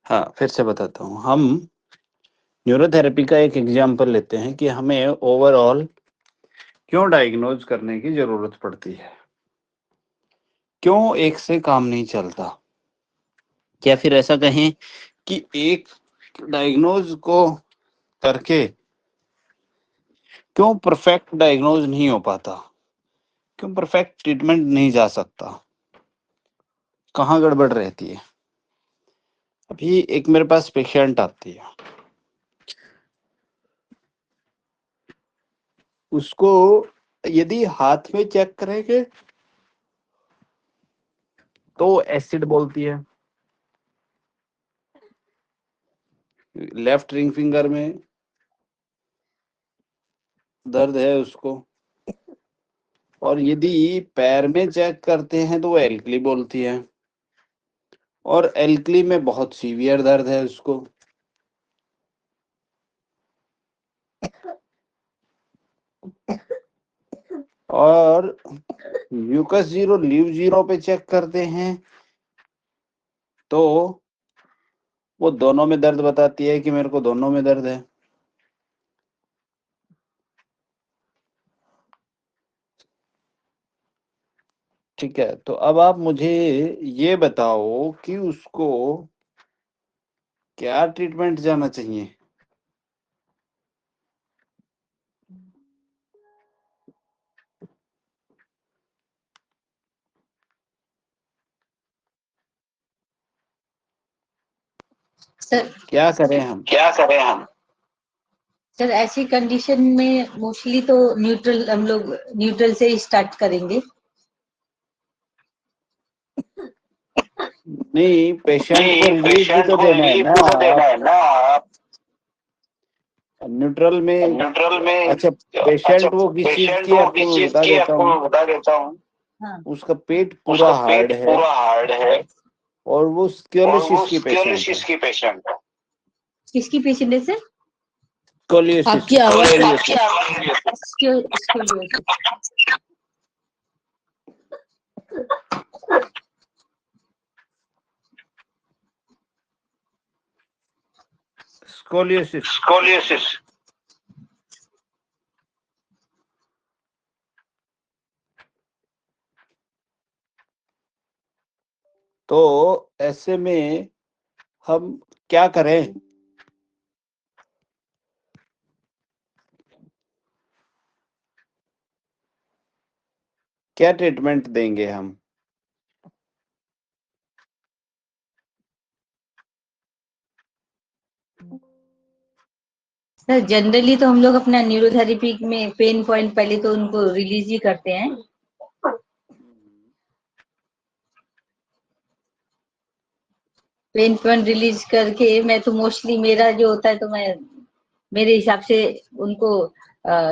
हाँ, फिर से बताता हूँ। हम न्यूरोथेरेपी का एक एग्जाम्पल लेते हैं कि हमें ओवरऑल क्यों डायग्नोज करने की जरूरत पड़ती है, क्यों एक से काम नहीं चलता, या फिर ऐसा कहें कि एक डायग्नोज को करके क्यों परफेक्ट डायग्नोज नहीं हो पाता, क्यों परफेक्ट ट्रीटमेंट नहीं जा सकता, कहाँ गड़बड़ रहती है। अभी एक मेरे पास पेशेंट आती है, उसको यदि हाथ में चेक करेंगे तो एसिड बोलती है, लेफ्ट रिंग फिंगर में दर्द है उसको, और यदि पैर में चेक करते हैं तो वो एल्कली बोलती है, और एल्कली में बहुत सीवियर दर्द है उसको। और म्यूकस जीरो लीव जीरो पे चेक करते हैं तो वो दोनों में दर्द बताती है कि मेरे को दोनों में दर्द है। ठीक है, तो अब आप मुझे ये बताओ कि उसको क्या ट्रीटमेंट जाना चाहिए। सर क्या करें हम? सर ऐसी कंडीशन में मोस्टली तो न्यूट्रल, हम लोग न्यूट्रल से ही स्टार्ट करेंगे। नहीं, पेशेंट को रिलीफ भी तो देना है ना। न्यूट्रल में अच्छा, पेशेंट वो किस चीज की आपको मैं बता देता हूँ। हाँ, उसका पेट पूरा हार्ड है और वो स्क्लेरोसिस की पेशेंट है। किसकी पेशेंट है सर? स्कोलियोसिस। आपकी आवाज स्कोलियोसिस। तो ऐसे में हम क्या करें? क्या ट्रीटमेंट देंगे हम? सर जनरली तो हम लोग अपना न्यूरोथेरेपी में पेन पॉइंट पहले तो उनको रिलीज ही करते हैं। पेन पॉइंट रिलीज करके मैं तो मोस्टली मेरा जो होता है तो मैं मेरे हिसाब से उनको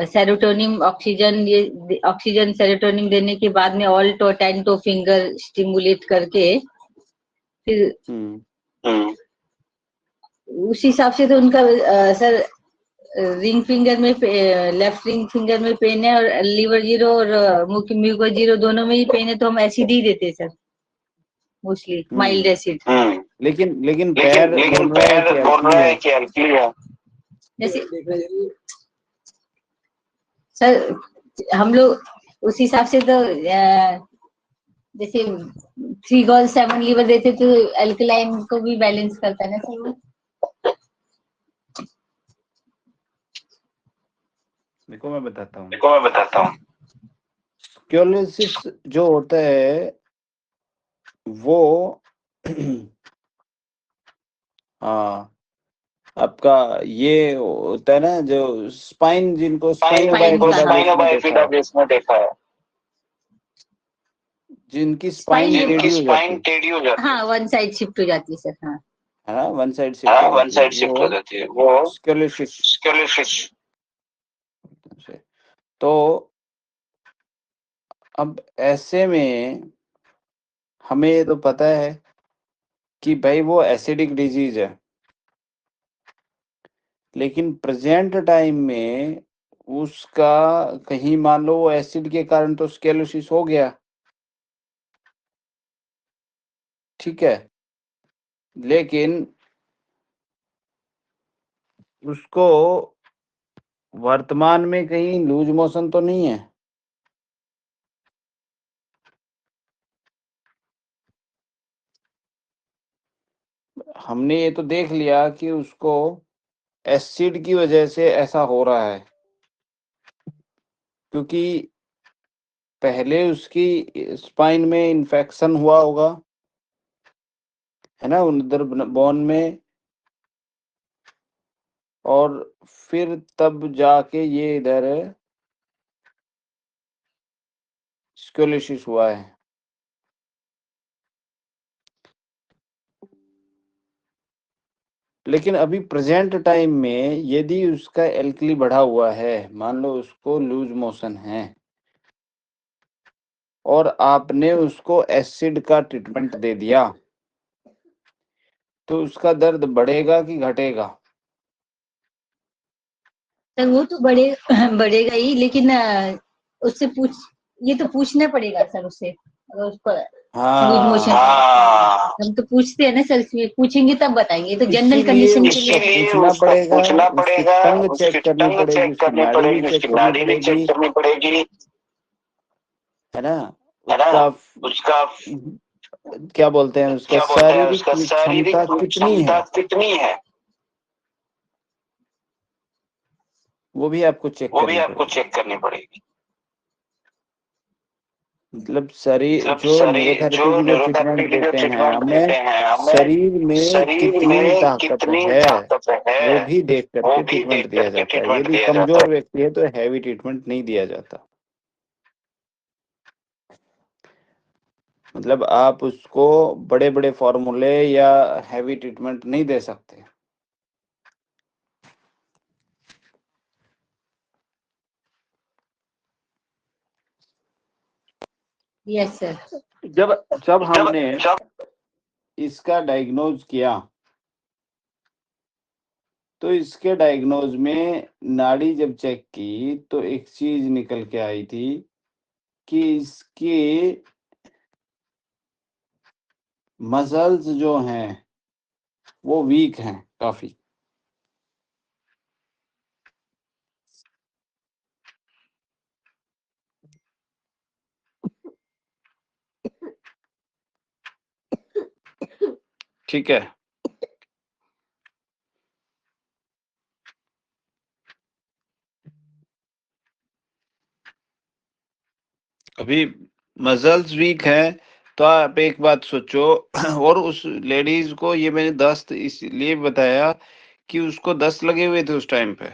सेरोटोनिन ऑक्सीजन सेरोटोनिन देने के बाद में ऑल्टो टेंटो फिंगर स्टिमुलेट करके फिर उस हिसाब से तो उनका सर रिंग फिंगर में लेफ्ट रिंग फिंगर में पेन है और लीवर जीरो और म्यूको जीरो दोनों में ही पेन है, तो हम एसिड ही देते हैं सर मोस्टली, माइल्ड एसिड। लेकिन पैर बोल रहा है कि एल्कली है। जैसे सर हम लोग उस हिसाब से तो जैसे 3 गॉल 7 लीवर देते तो एल्कलाइन को भी बैलेंस करता है ना सर वो। देखो मैं बताता हूँ। स्क्लेरोसिस जो होता है वो हाँ, आपका ये होता है ना, जो स्पाइन, जिनको स्पाइनोबाइफिडा बेस में देखा है, जिनकी स्पाइन टेढ़ी हो जाती है। हाँ, वन साइड शिफ्ट हो जाती है सर। हाँ, है ना, वन साइड शिफ्ट हो जाती है वो स्क्लेरोसिस। तो अब ऐसे में हमें ये तो पता है कि भाई वो एसिडिक डिजीज है, लेकिन प्रेजेंट टाइम में उसका कहीं मान लो वो एसिड के कारण तो स्क्लेरोसिस हो गया, ठीक है, लेकिन उसको वर्तमान में कहीं लूज मोशन तो नहीं है? हमने ये तो देख लिया कि उसको एसिड की वजह से ऐसा हो रहा है, क्योंकि पहले उसकी स्पाइन में इन्फेक्शन हुआ होगा, है ना, उधर बोन में, और फिर तब जाके ये इधर स्क्लेरोसिस हुआ है। लेकिन अभी प्रेजेंट टाइम में यदि उसका एल्कली बढ़ा हुआ है, मान लो उसको लूज मोशन है और आपने उसको एसिड का ट्रीटमेंट दे दिया, तो उसका दर्द बढ़ेगा कि घटेगा? सर वो तो बढ़ेगा ही, लेकिन उससे ये तो पूछना पड़ेगा सर उससे, अगर उसको लूज मोशन। हम तो पूछते हैं ना सर, इसमें पूछेंगे तब बताएंगे, तो जनरल इसीलिए कंडीशन के उसका लिए पूछना पड़ेगा, उसकी टंग चेक करनी पड़ेगी, उसकी नाड़ी भी चेक करनी पड़ेगी, है ना, उसका क्या बोलते हैं, उसका शारीरिक क्षमता कितनी है, वो भी आपको चेक करनी पड़ेगी। मतलब शरीर जो न्यूरोथेरेपी की जो ट्रीटमेंट देते हैं हमें, शरीर में कितनी ताकत है वो भी देख करके ट्रीटमेंट दिया जाता है। यदि कमजोर व्यक्ति है तो हैवी ट्रीटमेंट नहीं दिया जाता। मतलब आप उसको बड़े बड़े फॉर्मूले या हैवी ट्रीटमेंट नहीं दे सकते। Yes sir. जब हमने इसका डायग्नोज किया, तो इसके डायग्नोज में नाड़ी जब चेक की तो एक चीज निकल के आई थी कि इसकी मसल्स जो हैं वो वीक हैं काफी। ठीक है, अभी मसल्स वीक है, तो आप एक बात सोचो और उस लेडीज को ये मैंने दस्त इसलिए बताया कि उसको दस्त लगे हुए थे उस टाइम पे।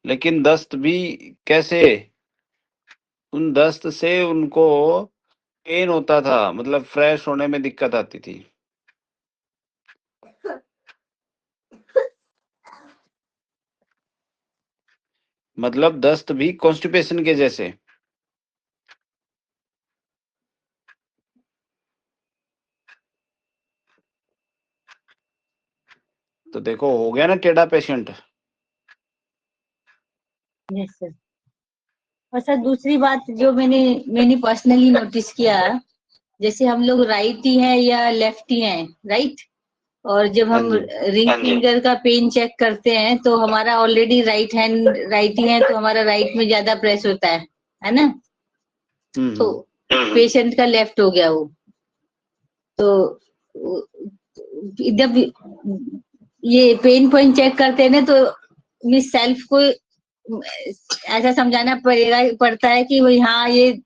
लेकिन दस्त भी कैसे, उन दस्त से उनको पेन होता था, मतलब फ्रेश होने में दिक्कत आती थी। मतलब दस्त भी कॉन्स्टिपेशन के जैसे। तो देखो हो गया ना टेढ़ा पेशेंट। Yes sir. और सर दूसरी बात जो मैंने पर्सनली नोटिस किया, जैसे हम लोग राइटी हैं या लेफ्टी हैं, राइट, और जब हम रिंग फिंगर का पेन चेक करते हैं तो हमारा ऑलरेडी राइटी है, तो हमारा राइट में ज्यादा प्रेस होता है ना, तो पेशेंट का लेफ्ट हो गया वो। तो जब ये पेन पॉइंट चेक करते हैं ना, तो मिस सेल्फ को ऐसा समझाना पड़ता है कि भाई हाँ, ये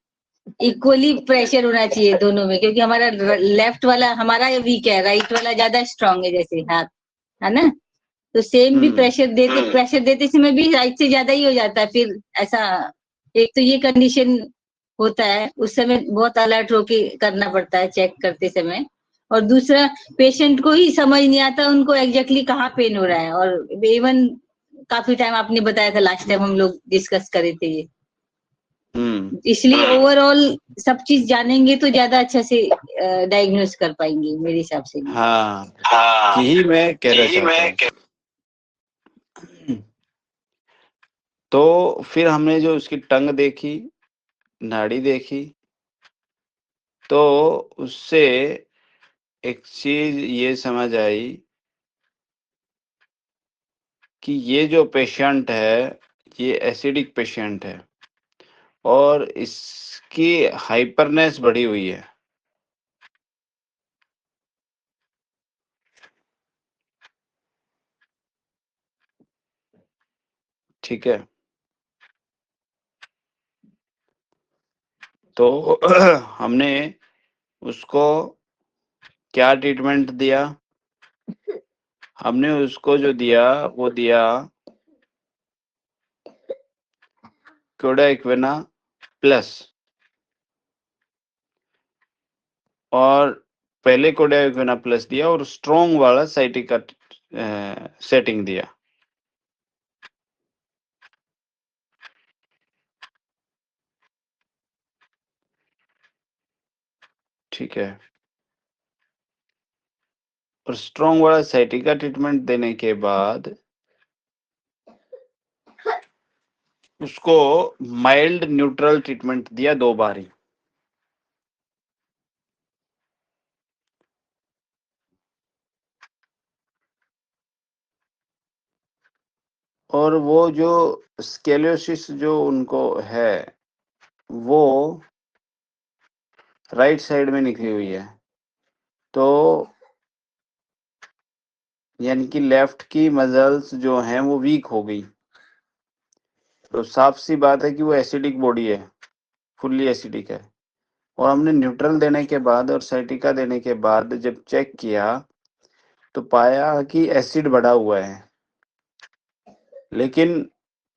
इक्वली प्रेशर होना चाहिए दोनों में, क्योंकि हमारा लेफ्ट वाला हमारा वीक है, राइट वाला ज्यादा स्ट्रांग है, जैसे हाथ, है ना, तो सेम भी प्रेशर देते समय भी राइट से ज्यादा ही हो जाता है। फिर ऐसा एक तो ये कंडीशन होता है, उस समय बहुत अलर्ट होके करना पड़ता है चेक करते समय। और दूसरा, पेशेंट को ही समझ नहीं आता उनको एग्जैक्टली कहाँ पेन हो रहा है। और इवन काफी टाइम आपने बताया था, लास्ट टाइम हम लोग डिस्कस करे थे ये। इसलिए ओवरऑल सब चीज जानेंगे तो ज्यादा अच्छा से डायग्नोस कर पाएंगे मेरे हिसाब से। हाँ, यही मैं कहना चाहता हूँ। तो फिर हमने जो उसकी टंग देखी, नाड़ी देखी, तो उससे एक चीज ये समझ आई कि ये जो पेशेंट है ये एसिडिक पेशेंट है और इसकी हाइपरनेस बढ़ी हुई है। ठीक है, तो हमने उसको क्या ट्रीटमेंट दिया? हमने उसको जो दिया वो दिया कोडाइक्विना प्लस, और पहले कोडाइक्विना प्लस दिया और स्ट्रॉन्ग वाला साइटिका सेटिंग दिया। ठीक है, और स्ट्रॉन्ग वाला साइटिका ट्रीटमेंट देने के बाद उसको माइल्ड न्यूट्रल ट्रीटमेंट दिया 2 बार ही। और वो जो स्केलियोसिस जो उनको है वो राइट साइड में निकली हुई है, तो यानी कि लेफ्ट की मसल्स जो हैं वो वीक हो गई। तो साफ सी बात है कि वो एसिडिक बॉडी है, फुल्ली एसिडिक है। और हमने न्यूट्रल देने के बाद और साइटिका देने के बाद जब चेक किया तो पाया कि एसिड बढ़ा हुआ है, लेकिन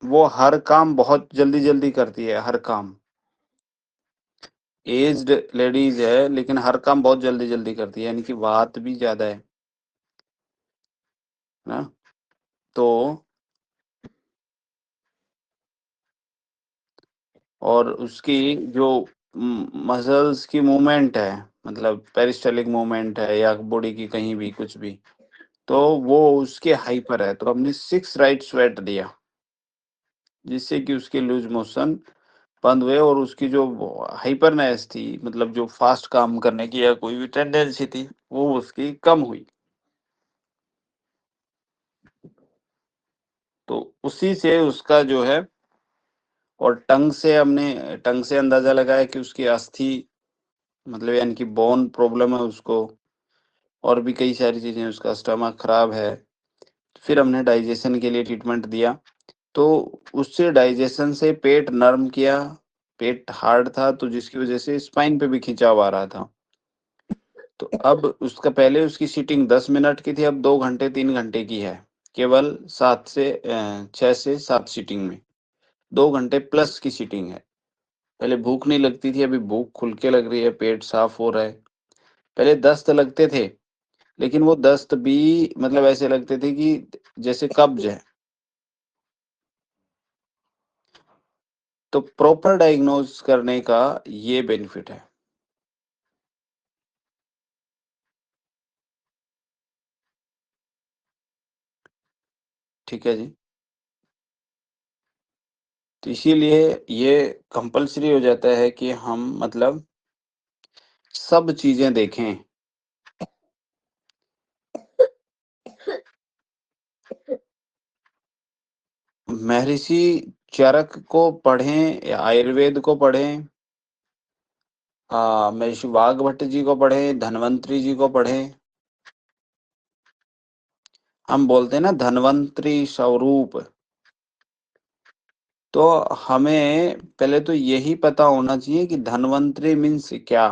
वो हर काम बहुत जल्दी जल्दी करती है, हर काम। एज्ड लेडीज है लेकिन हर काम बहुत जल्दी जल्दी करती है, यानी कि बात भी ज्यादा है ना। तो और उसकी जो मसल्स की मूवमेंट है, मतलब पेरिस्टालिक मूवमेंट है या बॉडी की कहीं भी कुछ भी, तो वो उसके हाइपर है। तो हमने 6 राइट स्वेट दिया जिससे कि उसके लूज मोशन बंद हुए और उसकी जो हाइपरनेस थी, मतलब जो फास्ट काम करने की या कोई भी टेंडेंसी थी, वो उसकी कम हुई। तो उसी से उसका जो है, और टंग से अंदाजा लगाया कि उसकी अस्थि, मतलब यानी कि बोन प्रॉब्लम है उसको, और भी कई सारी चीजें, उसका स्टमक खराब है। फिर हमने डाइजेशन के लिए ट्रीटमेंट दिया, तो उससे डाइजेशन से पेट नर्म किया। पेट हार्ड था तो जिसकी वजह से स्पाइन पे भी खिंचाव आ रहा था। तो अब उसका पहले उसकी सीटिंग 10 मिनट की थी, अब 2 घंटे 3 घंटे की है, केवल 6 से 7 सीटिंग में 2 घंटे प्लस की सीटिंग है। पहले भूख नहीं लगती थी, अभी भूख खुल के लग रही है, पेट साफ हो रहा है। पहले दस्त लगते थे, लेकिन वो दस्त भी मतलब ऐसे लगते थे कि जैसे कब्ज है। तो प्रॉपर डायग्नोज करने का ये बेनिफिट है। ठीक है जी, तो इसीलिए ये कंपलसरी हो जाता है कि हम मतलब सब चीजें देखें। महर्षि चरक को पढ़ें या आयुर्वेद को पढ़ें, महर्षि वाघभट्ट जी को पढ़ें, धन्वंतरी जी को पढ़ें। हम बोलते हैं ना धन्वंतरी स्वरूप, तो हमें पहले तो यही पता होना चाहिए कि धन्वंतरी मीन्स क्या।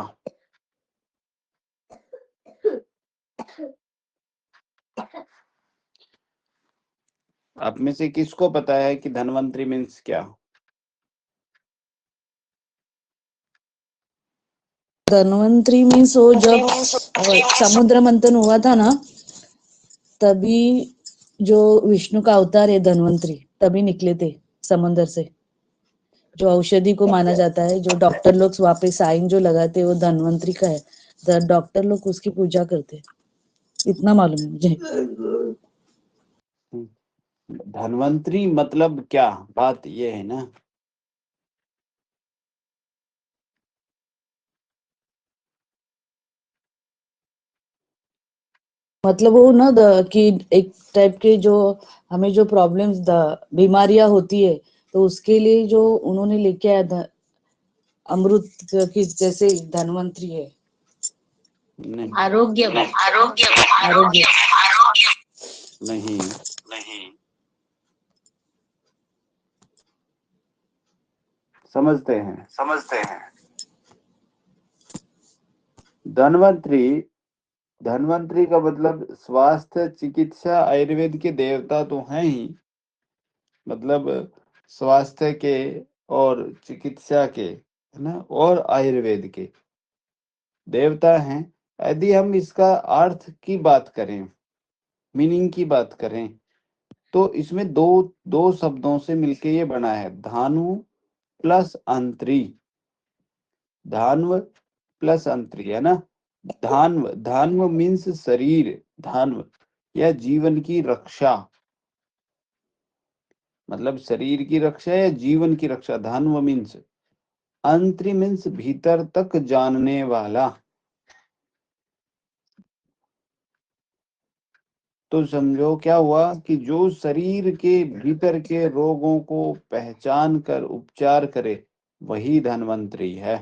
आप में से किसको पता है कि धन्वंतरी मीन्स क्या? धन्वंतरी मीन्स वो जब समुद्र मंथन हुआ था ना, तभी जो विष्णु का अवतार है धन्वंतरी, तभी निकले थे समंदर से। जो औषधि को माना जाता है, जो डॉक्टर लोग वापस साइन जो लगाते हैं वो धन्वंतरी का है। डॉक्टर लोग उसकी पूजा करते हैं, इतना मालूम है मुझे। धन्वंतरी मतलब क्या, बात ये है ना। 。 . 。 . 。 . 。 . 。 . . 。 . 。 . 。 . 。 . 。 . 。 . . . 。 . . 。 . 。 . . 。 . . 。 . 。 . 。 . 。 . 。 . 。 . 。 . 。 . 。 . 。 . 。मतलब वो ना कि एक टाइप के जो हमें जो प्रॉब्लम्स बीमारियां होती है, तो उसके लिए जो उन्होंने लेके आया अमृत की जैसे धन्वंतरी है। नहीं आरोग्य आरोग्य नहीं, समझते हैं। धन्वंतरी का मतलब स्वास्थ्य चिकित्सा आयुर्वेद के देवता तो हैं ही, मतलब स्वास्थ्य के और चिकित्सा के, है ना, और आयुर्वेद के देवता हैं। यदि हम इसका अर्थ की बात करें, मीनिंग की बात करें, तो इसमें दो दो शब्दों से मिलके ये बना है, धानु प्लस अंतरी। धान्व प्लस अंतरी, है ना। धान्व मीन्स शरीर, धान्व या जीवन की रक्षा, मतलब शरीर की रक्षा या जीवन की रक्षा। धान्व मीन्स, अंतरी मीन्स भीतर तक जानने वाला। तो समझो क्या हुआ कि जो शरीर के भीतर के रोगों को पहचान कर उपचार करे, वही धन्वंतरी है।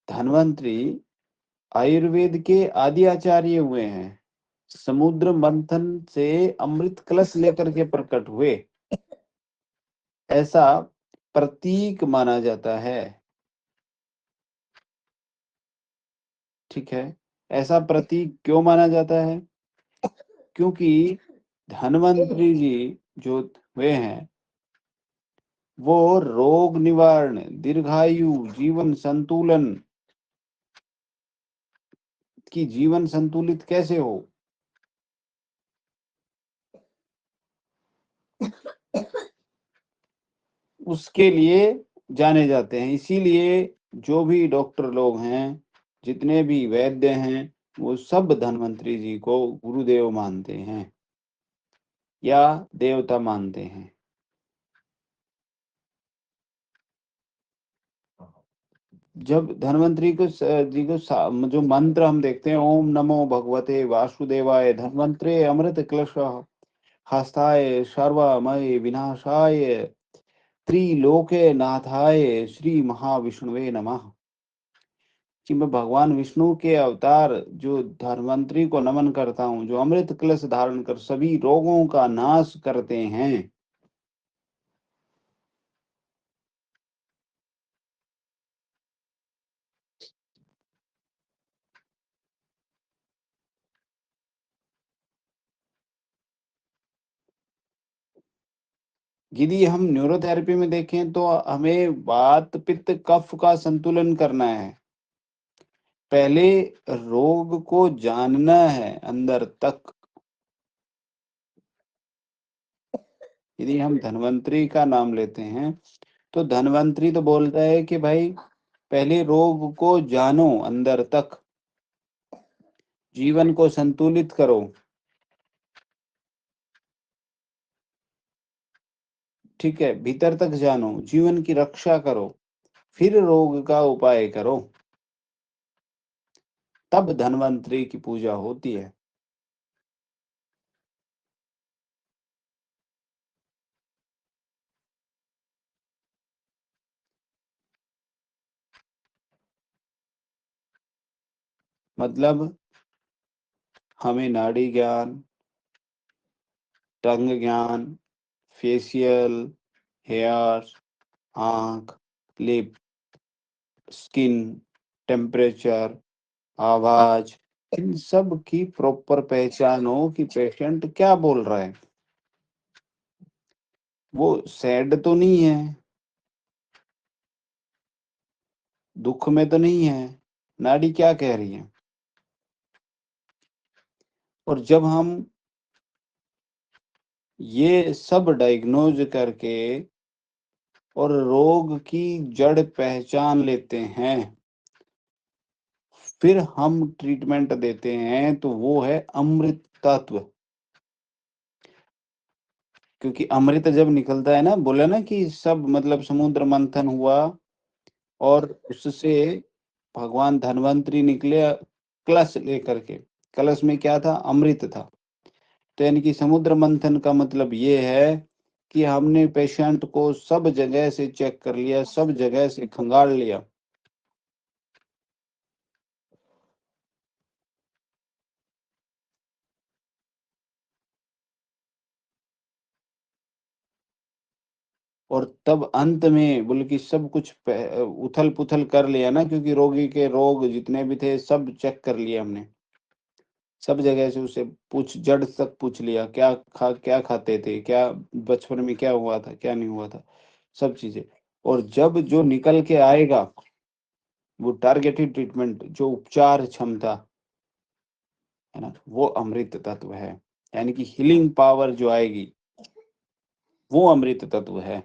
धन्वंतरी आयुर्वेद के आदि आचार्य हुए हैं। समुद्र मंथन से अमृत कलश लेकर के प्रकट हुए, ऐसा प्रतीक माना जाता है। ठीक है, ऐसा प्रतीक क्यों माना जाता है? क्योंकि धन्वंतरी जी जो हुए हैं, वो रोग निवारण, दीर्घायु, जीवन संतुलन की, जीवन संतुलित कैसे हो, उसके लिए जाने जाते हैं। इसीलिए जो भी डॉक्टर लोग हैं, जितने भी वैद्य हैं, वो सब धन्वंतरी जी को गुरुदेव मानते हैं या देवता मानते हैं। जब धन्वंतरी को जी को जो मंत्र हम देखते हैं, ओम नमो भगवते वासुदेवाय धन्वंतरे अमृत कलश हस्ताय सर्वमय विनाशाय त्रिलोके नाथाय श्री महाविष्णुवे नमः, कि मैं भगवान विष्णु के अवतार जो धन्वंतरी को नमन करता हूँ, जो अमृत कलश धारण कर सभी रोगों का नाश करते हैं। यदि हम न्यूरोथेरेपी में देखें तो हमें वात पित्त कफ का संतुलन करना है। पहले रोग को जानना है अंदर तक। यदि हम धन्वंतरी का नाम लेते हैं, तो धन्वंतरी तो बोलता है कि भाई पहले रोग को जानो अंदर तक, जीवन को संतुलित करो, ठीक है, भीतर तक जानो, जीवन की रक्षा करो, फिर रोग का उपाय करो, तब धन्वंतरी की पूजा होती है। मतलब हमें नाड़ी ज्ञान, टंग ज्ञान, फेशियल, हेयर, आंख, लिप, स्किन, टेम्परेचर, आवाज, इन सब की प्रॉपर पहचान हो कि पेशेंट क्या बोल रहा है। वो सैड तो नहीं है, दुख में तो नहीं है, नाड़ी क्या कह रही है। और जब हम ये सब डायग्नोज करके और रोग की जड़ पहचान लेते हैं, फिर हम ट्रीटमेंट देते हैं, तो वो है अमृत तत्व। क्योंकि अमृत जब निकलता है ना, बोला ना कि सब मतलब समुद्र मंथन हुआ और उससे भगवान धन्वंतरी निकले कलश लेकर के। कलश में क्या था? अमृत था। तो यानी कि समुद्र मंथन का मतलब ये है कि हमने पेशेंट को सब जगह से चेक कर लिया, सब जगह से खंगाल लिया। और तब अंत में बोले कि सब कुछ उथल पुथल कर लिया ना, क्योंकि रोगी के रोग जितने भी थे सब चेक कर लिए हमने। सब जगह से उसे पूछ, जड़ तक पूछ लिया, क्या खाते थे, क्या बचपन में क्या हुआ था, क्या नहीं हुआ था, सब चीजें। और जब जो निकल के आएगा वो टारगेटेड ट्रीटमेंट, जो उपचार क्षमता है ना, वो अमृत तत्व है। यानी कि हीलिंग पावर जो आएगी वो अमृत तत्व है।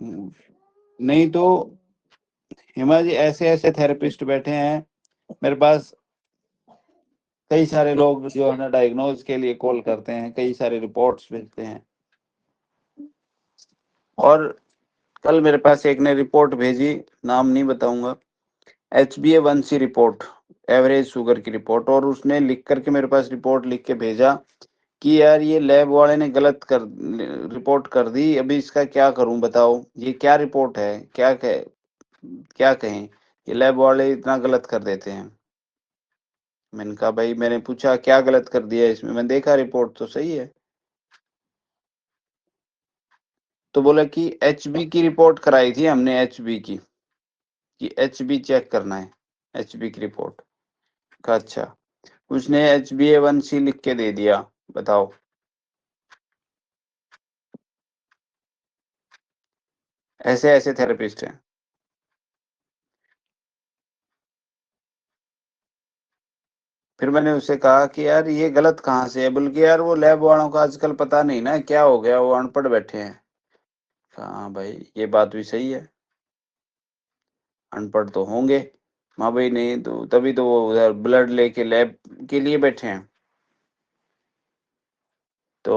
नहीं तो हिमा जी, ऐसे ऐसे थेरेपिस्ट बैठे हैं मेरे पास। कई सारे लोग जो है ना डायग्नोज के लिए कॉल करते हैं, कई सारे रिपोर्ट्स भेजते हैं। और कल मेरे पास एक ने रिपोर्ट भेजी, नाम नहीं बताऊंगा, HbA1c रिपोर्ट, एवरेज शुगर की रिपोर्ट। और उसने लिख करके मेरे पास रिपोर्ट लिख के भेजा कि यार ये लैब वाले ने गलत कर रिपोर्ट कर दी, अभी इसका क्या करूं बताओ, ये क्या रिपोर्ट है, क्या कहें, ये लैब वाले इतना गलत कर देते हैं। मैंने कहा भाई, मैंने पूछा क्या गलत कर दिया इसमें, मैं देखा रिपोर्ट तो सही है। तो बोला कि HB की रिपोर्ट कराई थी हमने, HB की, कि HB चेक करना है, HB की रिपोर्ट का। अच्छा, उसने HbA1c लिख के दे दिया, बताओ। ऐसे ऐसे थेरेपिस्ट हैं। फिर मैंने उससे कहा कि यार ये गलत कहाँ से है, बल्कि यार वो लैब वालों का आजकल पता नहीं ना क्या हो गया, वो अनपढ़ बैठे हैं। हाँ भाई, ये बात भी सही है, अनपढ़ तो होंगे। हाँ भाई, नहीं तो तभी तो वो उधर ब्लड लेके लैब के लिए बैठे हैं। तो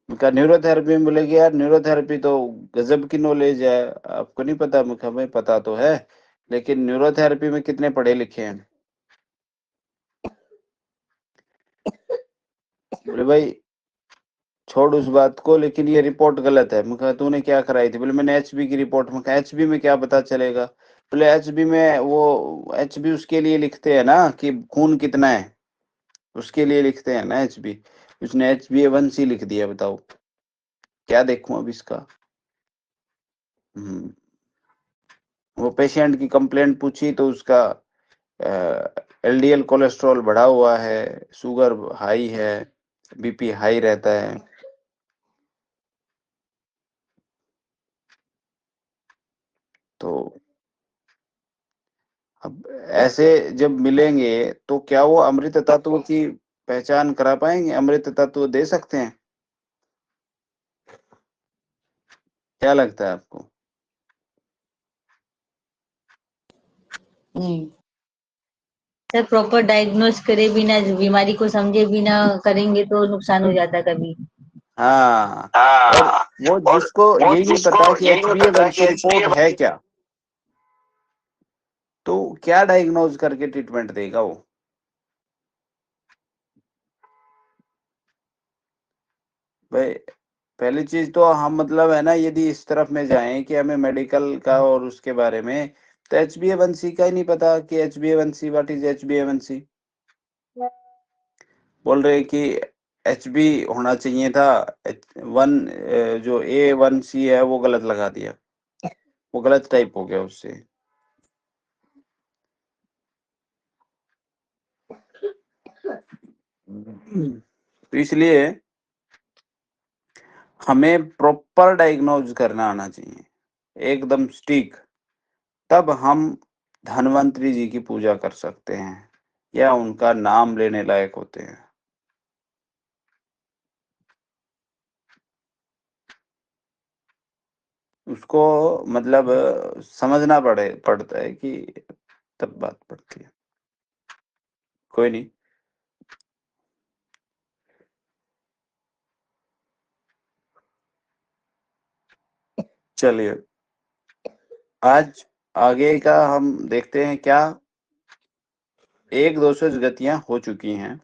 उनका न्यूरोथेरेपी में बोले कि यार न्यूरोथेरेपी तो गजब की नॉलेज है, आपको नहीं पता? मैं कहा भाई पता तो है, लेकिन न्यूरोथेरेपी में कितने पढ़े लिखे हैं? बोले भाई छोड़ उस बात को, लेकिन ये रिपोर्ट गलत है। मैं कहा तूने क्या कराई थी? बोले मैंने HB की रिपोर्ट। मैं कहा HB में क्या पता चलेगा? बोले HB में वो HB उसके लिए लिखते हैं ना कि खून कितना है, उसके लिए लिखते हैं ना HB। उसने HbA1c लिख दिया, बताओ क्या देखूं अब इसका। हम्म, वो पेशेंट की कंप्लेंट पूछी तो उसका LDL कोलेस्ट्रॉल बढ़ा हुआ है, शुगर हाई है, BP हाई रहता है। तो अब ऐसे जब मिलेंगे तो क्या वो अमृत तत्व की पहचान करा पाएंगे, अमृत तत्व दे सकते हैं? क्या लगता है आपको? नहीं। सर प्रॉपर डायग्नोस करे बिना, बीमारी को समझे बिना करेंगे तो नुकसान हो जाता कभी। हाँ, और हाँ, वो और जिसको वो यही नहीं जिसको पता कि यही नहीं पता HbA1c कि रिपोर्ट है क्या, तो क्या डायग्नोज करके ट्रीटमेंट देगा वो? भाई पहली चीज तो हम मतलब है ना, यदि इस तरफ में जाएं कि हमें मेडिकल का और उसके बारे में, तो HbA1c का ही नहीं पता कि HbA1c, व्हाट इज HbA1c। बोल रहे कि HB होना चाहिए था, वन जो A1C है वो गलत लगा दिया, वो गलत टाइप हो गया उससे। तो इसलिए हमें प्रॉपर डायग्नोज करना आना चाहिए, एकदम स्टीक, तब हम धन्वंतरी जी की पूजा कर सकते हैं या उनका नाम लेने लायक होते हैं। उसको मतलब समझना पड़ता है कि तब बात पड़ती है। कोई नहीं। चलिए आज आगे का हम देखते हैं क्या एक दोषज गतियां हो चुकी हैं।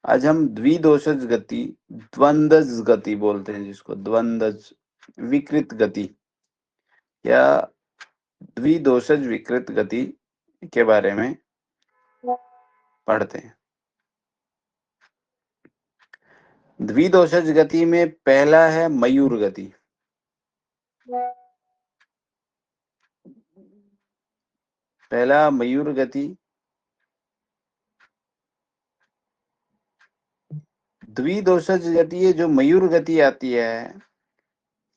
आज हम द्विदोषज गति, द्वंद्वज गति बोलते हैं जिसको, द्वंद्वज विकृत गति या द्विदोषज विकृत गति के बारे में पढ़ते हैं। द्विदोषज गति में पहला है मयूर गति। पहला मयूर गति द्विदोषज गति है। जो मयूर गति आती है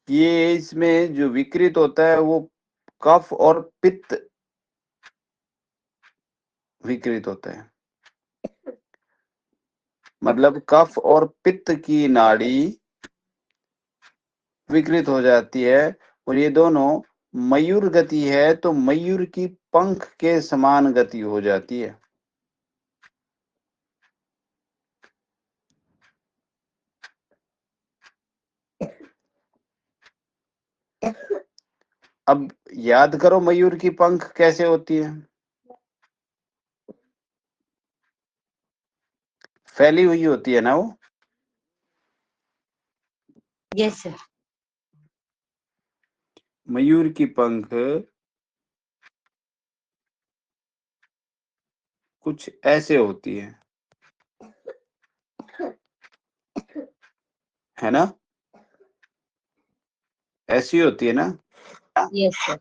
ये इसमें जो विकृत होता है वो कफ और पित्त विकृत होता है। मतलब कफ और पित्त की नाड़ी विकृत हो जाती है और ये दोनों मयूर गति है तो मयूर की पंख के समान गति हो जाती है। अब याद करो मयूर की पंख कैसे होती है, फैली हुई होती है ना वो। Yes sir. मयूर की पंख कुछ ऐसे होती है ना, ऐसी होती है ना। Yes sir.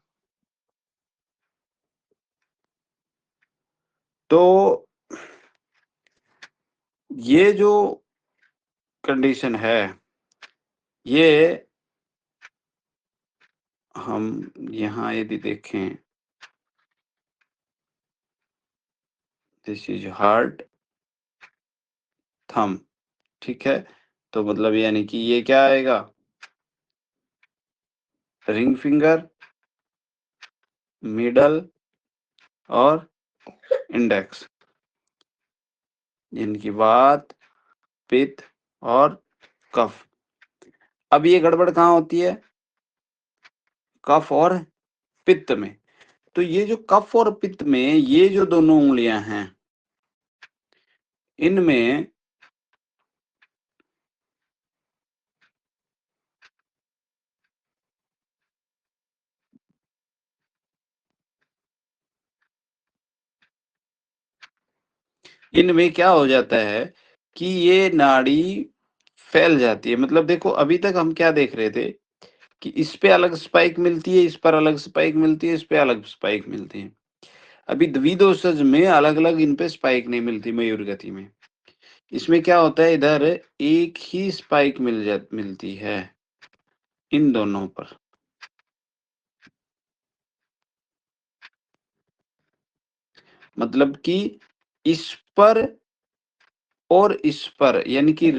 तो ये जो कंडीशन है ये हम यहाँ यदि देखें, दिस इज हार्ट थंब, ठीक है। तो मतलब यानी कि ये क्या आएगा, रिंग फिंगर, मिडल और इंडेक्स, जिनकी वात, पित्त और कफ। अब ये गड़बड़ कहाँ होती है, कफ और पित्त में। तो ये जो कफ और पित्त में ये जो दोनों उंगलियां हैं इनमें इनमें क्या हो जाता है कि ये नाड़ी फैल जाती है। मतलब देखो अभी तक हम क्या देख रहे थे कि इस पे अलग स्पाइक मिलती है, इस पर अलग स्पाइक मिलती है, इस पे अलग स्पाइक मिलती है। अभी द्विदोषज में अलग अलग इन पे स्पाइक नहीं मिलती मयूर गति में। इसमें क्या होता है, इधर एक ही स्पाइक मिलती है इन दोनों पर। मतलब कि इस पर और इस पर, यानी कि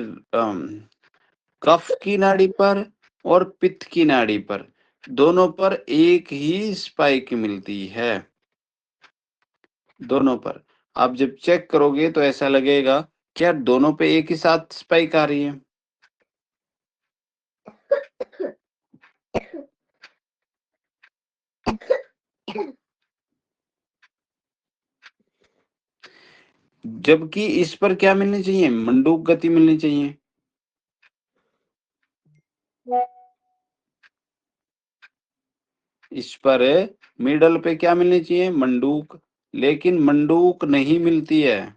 कफ की नाड़ी पर और पित्त की नाड़ी पर, दोनों पर एक ही स्पाइक मिलती है। दोनों पर आप जब चेक करोगे तो ऐसा लगेगा क्या दोनों पे एक ही साथ स्पाइक आ रही है। जबकि इस पर क्या मिलनी चाहिए, मंडूक गति मिलनी चाहिए। इस पर मिडल पे क्या मिलनी चाहिए, मंडूक, लेकिन मंडूक नहीं मिलती है।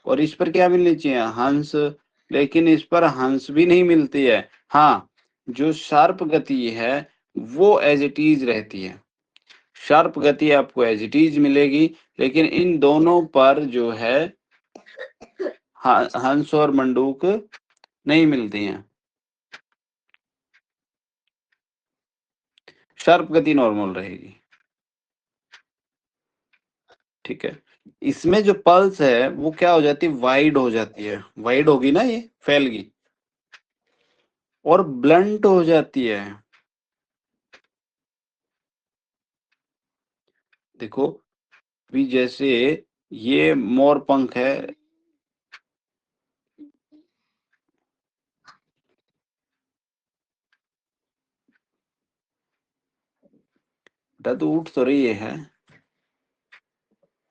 और इस पर क्या मिलनी चाहिए, हंस, लेकिन इस पर हंस भी नहीं मिलती है। हाँ, जो शार्प गति है वो एज इट इज रहती है। शार्प गति आपको एज इट इज मिलेगी, लेकिन इन दोनों पर जो है हंस और मंडूक नहीं मिलती हैं। शार्प गति नॉर्मल रहेगी, ठीक है। इसमें जो पल्स है वो क्या हो जाती है, वाइड हो जाती है। वाइड होगी ना, ये फैलगी और ब्लंट हो जाती है। देखो भी जैसे ये मोर पंख है, दादू उठ तो रही है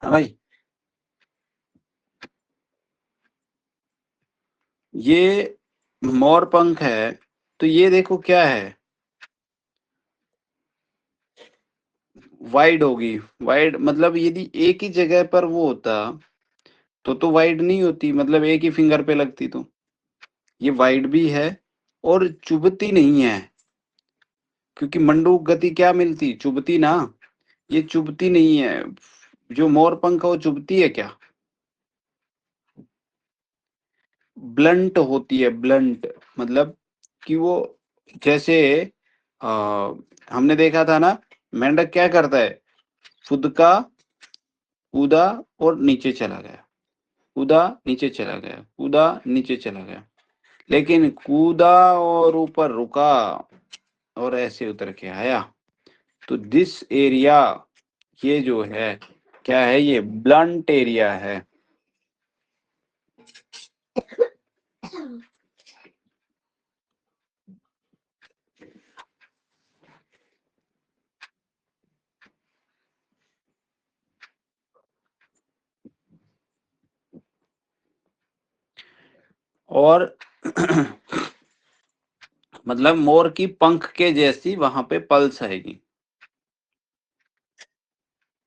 हाँ भाई। ये मोर पंख है, तो ये देखो क्या है, वाइड होगी। वाइड मतलब यदि एक ही जगह पर वो होता तो वाइड नहीं होती, मतलब एक ही फिंगर पे लगती। तो ये वाइड भी है और चुभती नहीं है, क्योंकि मंडूक गति क्या मिलती, चुभती ना। ये चुभती नहीं है। जो मोर पंख है वो चुभती है क्या? ब्लंट होती है। ब्लंट मतलब कि वो जैसे आ, हमने देखा था ना, मेंढक क्या करता है, फुदका, कूदा और नीचे चला गया, कूदा नीचे चला गया, कूदा नीचे चला गया। लेकिन कूदा और ऊपर रुका और ऐसे उतर के आया। तो दिस एरिया, ये जो है क्या है, ये ब्लंट एरिया है। और मतलब मोर की पंख के जैसी वहां पे पल्स आएगी।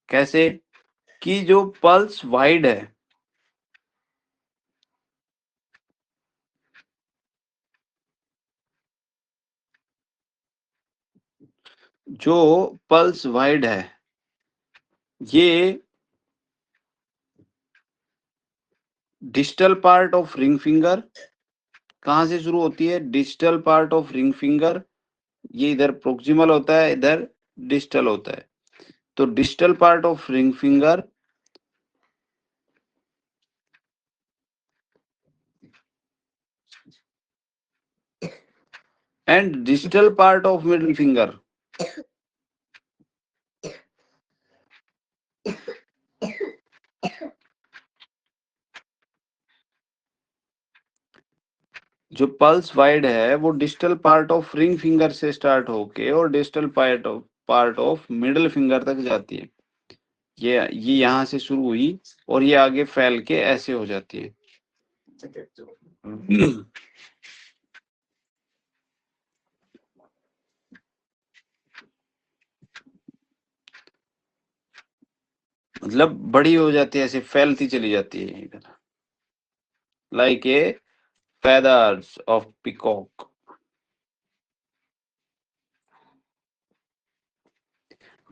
कैसे? कि जो पल्स वाइड है, जो पल्स वाइड है, ये distal part of ring finger कहाँ से शुरू होती है, distal part of ring finger. ये इधर प्रोक्सिमल होता है, इधर डिस्टल होता है। तो distal part of ring finger and distal part of middle finger. जो पल्स वाइड है वो distal part of ring finger से स्टार्ट होके और distal part of middle finger तक जाती है। ये यहाँ से शुरू हुई और ये आगे फैल के ऐसे हो जाती है। मतलब बड़ी हो जाती है, ऐसे फैलती चली जाती है इधर, like a feathers of peacock.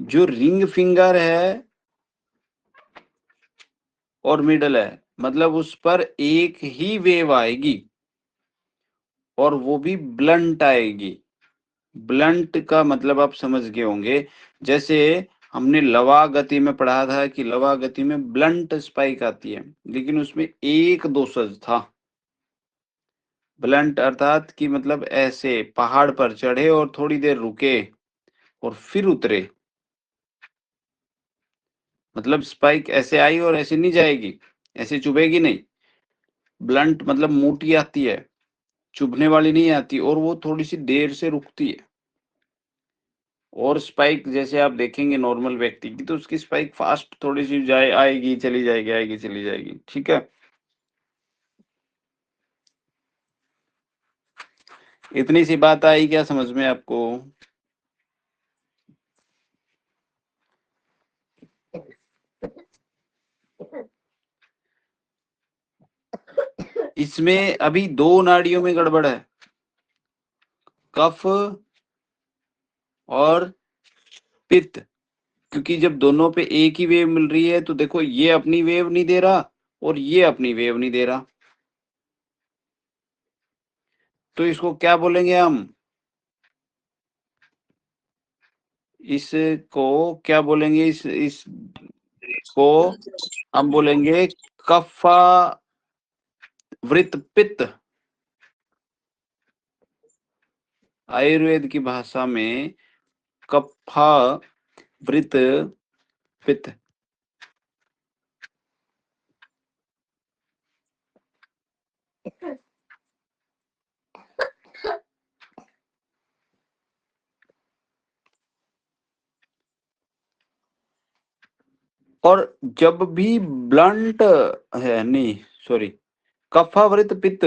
जो रिंग फिंगर है और मिडल है, मतलब उस पर एक ही वेव आएगी और वो भी ब्लंट आएगी। ब्लंट का मतलब आप समझ गए होंगे। जैसे हमने लवा गति में पढ़ा था कि लवा गति में ब्लंट स्पाइक आती है, लेकिन उसमें एक दोषज था। ब्लंट अर्थात कि मतलब ऐसे पहाड़ पर चढ़े और थोड़ी देर रुके और फिर उतरे, मतलब स्पाइक ऐसे आई और ऐसे नहीं जाएगी, ऐसे चुभेगी नहीं। ब्लंट मतलब मोटी आती है, चुभने वाली नहीं आती, और वो थोड़ी सी देर से रुकती है। और स्पाइक जैसे आप देखेंगे नॉर्मल व्यक्ति की, तो उसकी स्पाइक फास्ट थोड़ी सी जाए, आएगी चली जाएगी, आएगी चली जाएगी। ठीक है, इतनी सी बात आई क्या समझ में आपको? इसमें अभी दो नाड़ियों में गड़बड़ है, कफ और पित्त। क्योंकि जब दोनों पे एक ही वेव मिल रही है, तो देखो ये अपनी वेव नहीं दे रहा और ये अपनी वेव नहीं दे रहा, तो इसको क्या बोलेंगे हम? इसको क्या बोलेंगे? इसको हम बोलेंगे कफा वृत पित्त। आयुर्वेद की भाषा में कफा वृत पित्त। और जब भी ब्लंट है, नहीं सॉरी, कफावृत पित्त,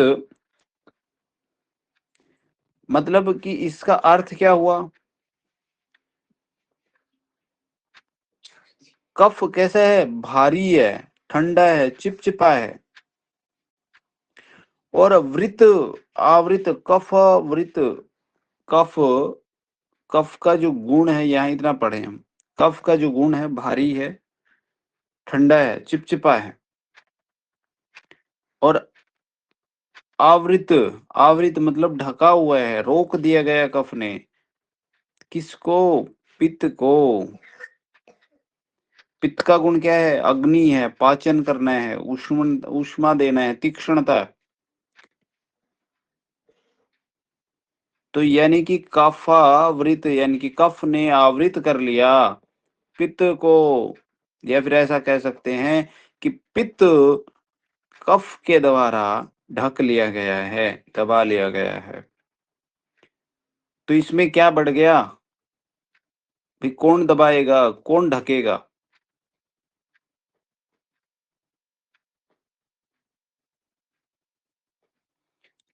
मतलब कि इसका अर्थ क्या हुआ? कफ कैसा है? भारी है, ठंडा है, चिपचिपा है। और वृत, आवृत, कफ वृत, कफ, कफ का जो गुण है, यहाँ इतना पढ़े हम, कफ का जो गुण है भारी है, ठंडा है, चिपचिपा है। और आवृत, आवृत मतलब ढका हुआ है, रोक दिया गया कफ ने। किसको? पित्त को। पित्त का गुण क्या है? अग्नि है, पाचन करना है, ऊष्मा देना है, तीक्ष्णता। तो यानी कि कफावृत, यानी कि कफ ने आवृत कर लिया पित्त को, या फिर ऐसा कह सकते हैं कि पित्त कफ के द्वारा ढक लिया गया है, दबा लिया गया है। तो इसमें क्या बढ़ गया? भी कौन दबाएगा, कौन ढकेगा?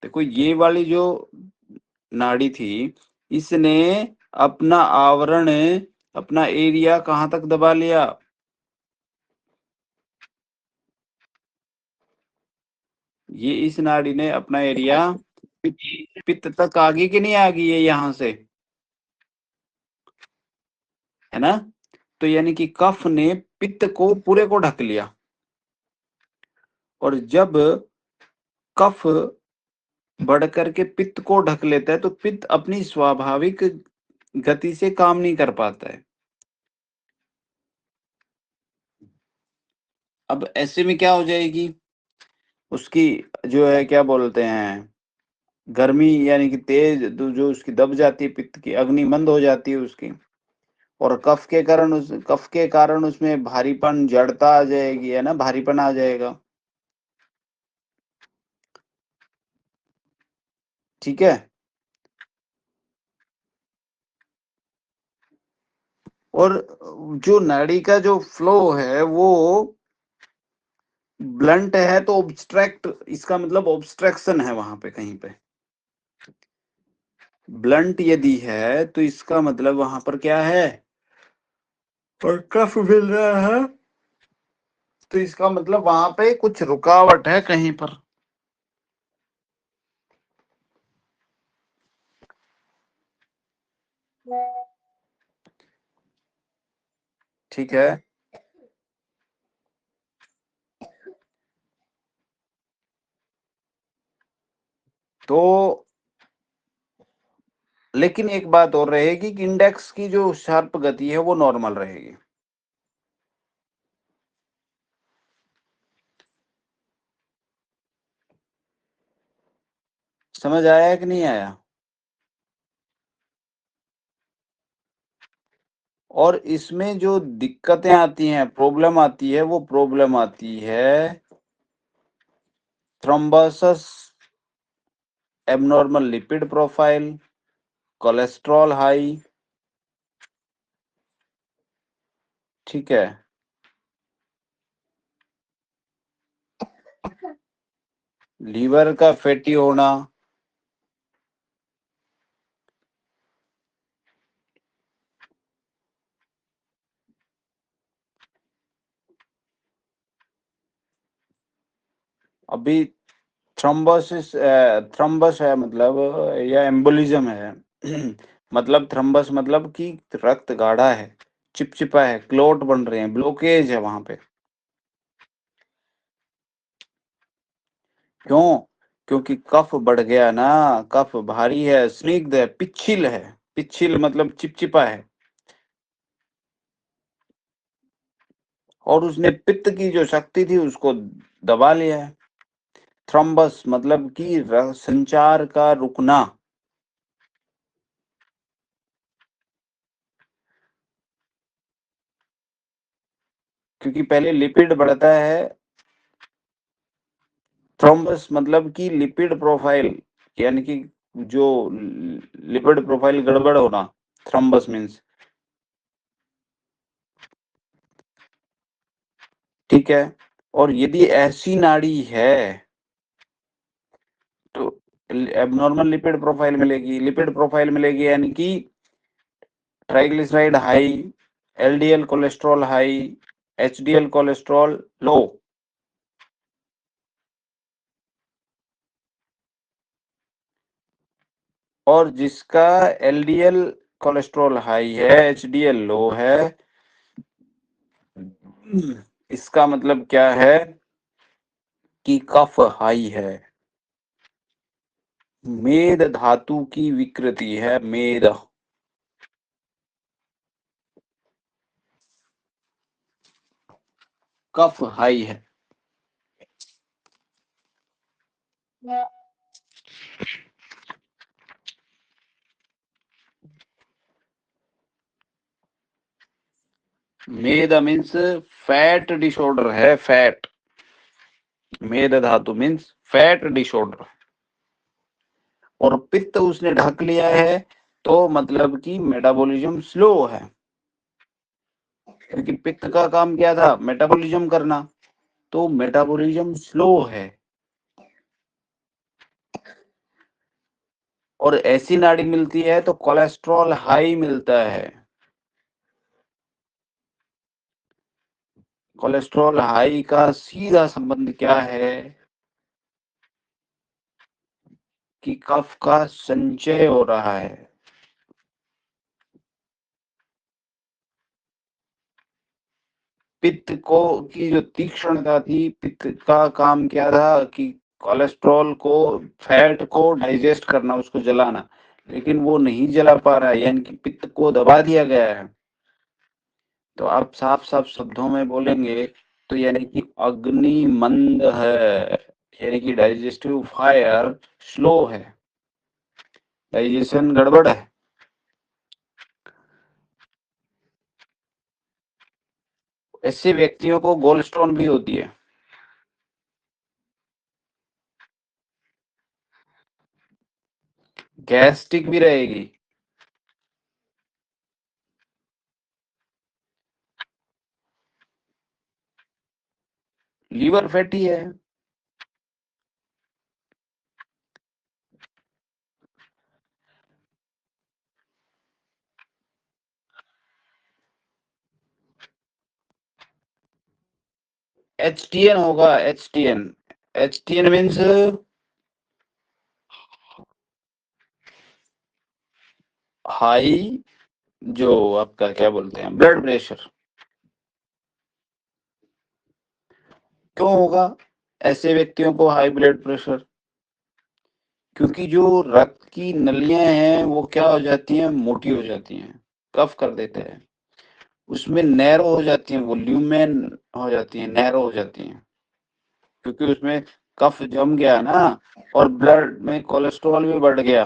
देखो ये वाली जो नाड़ी थी, इसने अपना आवरण, अपना एरिया कहां तक दबा लिया? ये इस नाड़ी ने अपना एरिया पित्त तक आ गई कि नहीं आ गई है यहां से, है ना? तो यानी कि कफ ने पित्त को पूरे को ढक लिया। और जब कफ बढ़ करके पित्त को ढक लेता है तो पित्त अपनी स्वाभाविक गति से काम नहीं कर पाता है। अब ऐसे में क्या हो जाएगी उसकी, जो है क्या बोलते हैं, गर्मी, यानी कि तेज जो उसकी दब जाती है, पित्त की अग्नि मंद हो जाती है उसकी। और कफ के कारण उसमें भारीपन, जड़ता आ जाएगी, है ना, भारीपन आ जाएगा। ठीक है। और जो नाड़ी का जो फ्लो है वो ब्लंट है, तो ऑब्स्ट्रैक्ट, इसका मतलब ऑब्स्ट्रक्शन है वहां पे कहीं पे। ब्लंट यदि है तो इसका मतलब वहां पर क्या है? और कफ मिल रहा है, तो इसका मतलब वहां पे कुछ रुकावट है कहीं पर। ठीक है। तो लेकिन एक बात और रहेगी कि इंडेक्स की जो शार्प गति है वो नॉर्मल रहेगी। समझ आया कि नहीं आया? और इसमें जो दिक्कतें आती हैं, प्रॉब्लम आती है, वो प्रॉब्लम आती है thrombosis, abnormal lipid profile, cholesterol high. ठीक है। लीवर का फैटी होना। अभी थ्रोम्बोसिस, थ्रोम्बस है मतलब, या एम्बोलिज्म है मतलब थ्रोम्बस मतलब कि रक्त गाढ़ा है, चिपचिपा है, क्लोट बन रहे हैं, ब्लॉकेज है वहां पे। क्यों? क्योंकि कफ बढ़ गया ना, कफ भारी है, स्निग्ध है, पिच्छिल है। पिच्छिल मतलब चिपचिपा है। और उसने पित्त की जो शक्ति थी उसको दबा लिया है। थ्रोम्बस मतलब कि संचार का रुकना। क्योंकि पहले लिपिड बढ़ता है, थ्रोम्बस मतलब कि लिपिड प्रोफाइल, यानी कि जो लिपिड प्रोफाइल गड़बड़ होना, थ्रोम्बस मीन्स। ठीक है। और यदि ऐसी नाड़ी है तो एबनॉर्मल लिपिड प्रोफाइल मिलेगी। लिपिड प्रोफाइल मिलेगी यानी कि triglyceride high, LDL cholesterol high, HDL cholesterol low. और जिसका एलडीएल कोलेस्ट्रॉल हाई है, एचडीएल लो है, इसका मतलब क्या है कि कफ हाई है, मेद धातु की विकृति है, मेद। कफ हाई है। मेद मीन्स फैट डिसऑर्डर है, फैट। मेद धातु मीन्स फैट डिसऑर्डर। और पित्त उसने ढक लिया है तो मतलब कि मेटाबॉलिज्म स्लो है, क्योंकि पित्त का काम क्या था, मेटाबॉलिज्म करना, तो मेटाबॉलिज्म स्लो है। और ऐसी नाड़ी मिलती है तो कोलेस्ट्रॉल हाई मिलता है। कोलेस्ट्रॉल हाई का सीधा संबंध क्या है कि कफ का संचय हो रहा है। पित्त को की जो तीक्ष्णता थी, पित्त का काम क्या था कि कोलेस्ट्रॉल को, फैट को डाइजेस्ट करना, उसको जलाना, लेकिन वो नहीं जला पा रहा है, यानी कि पित्त को दबा दिया गया है। तो आप साफ साफ शब्दों में बोलेंगे तो यानी कि अग्नि मंद है, यानी कि डाइजेस्टिव फायर स्लो है, डाइजेशन गड़बड़ है। ऐसे व्यक्तियों को गोल स्टोन भी होती है। गैस्ट्रिक भी रहेगी। लीवर फैटी है। HTN होगा, HTN। HTN मीन्स हाई, जो आपका क्या बोलते हैं, ब्लड प्रेशर। क्यों होगा ऐसे व्यक्तियों को हाई ब्लड प्रेशर? क्योंकि जो रक्त की नलियां हैं वो क्या हो जाती हैं, मोटी हो जाती हैं, कफ कर देते हैं, उसमें नैरो हो जाती हैं, वॉल्यूमेन हो जाती हैं, नैरो हो जाती हैं, क्योंकि उसमें कफ जम गया ना, और ब्लड में कोलेस्ट्रॉल भी बढ़ गया।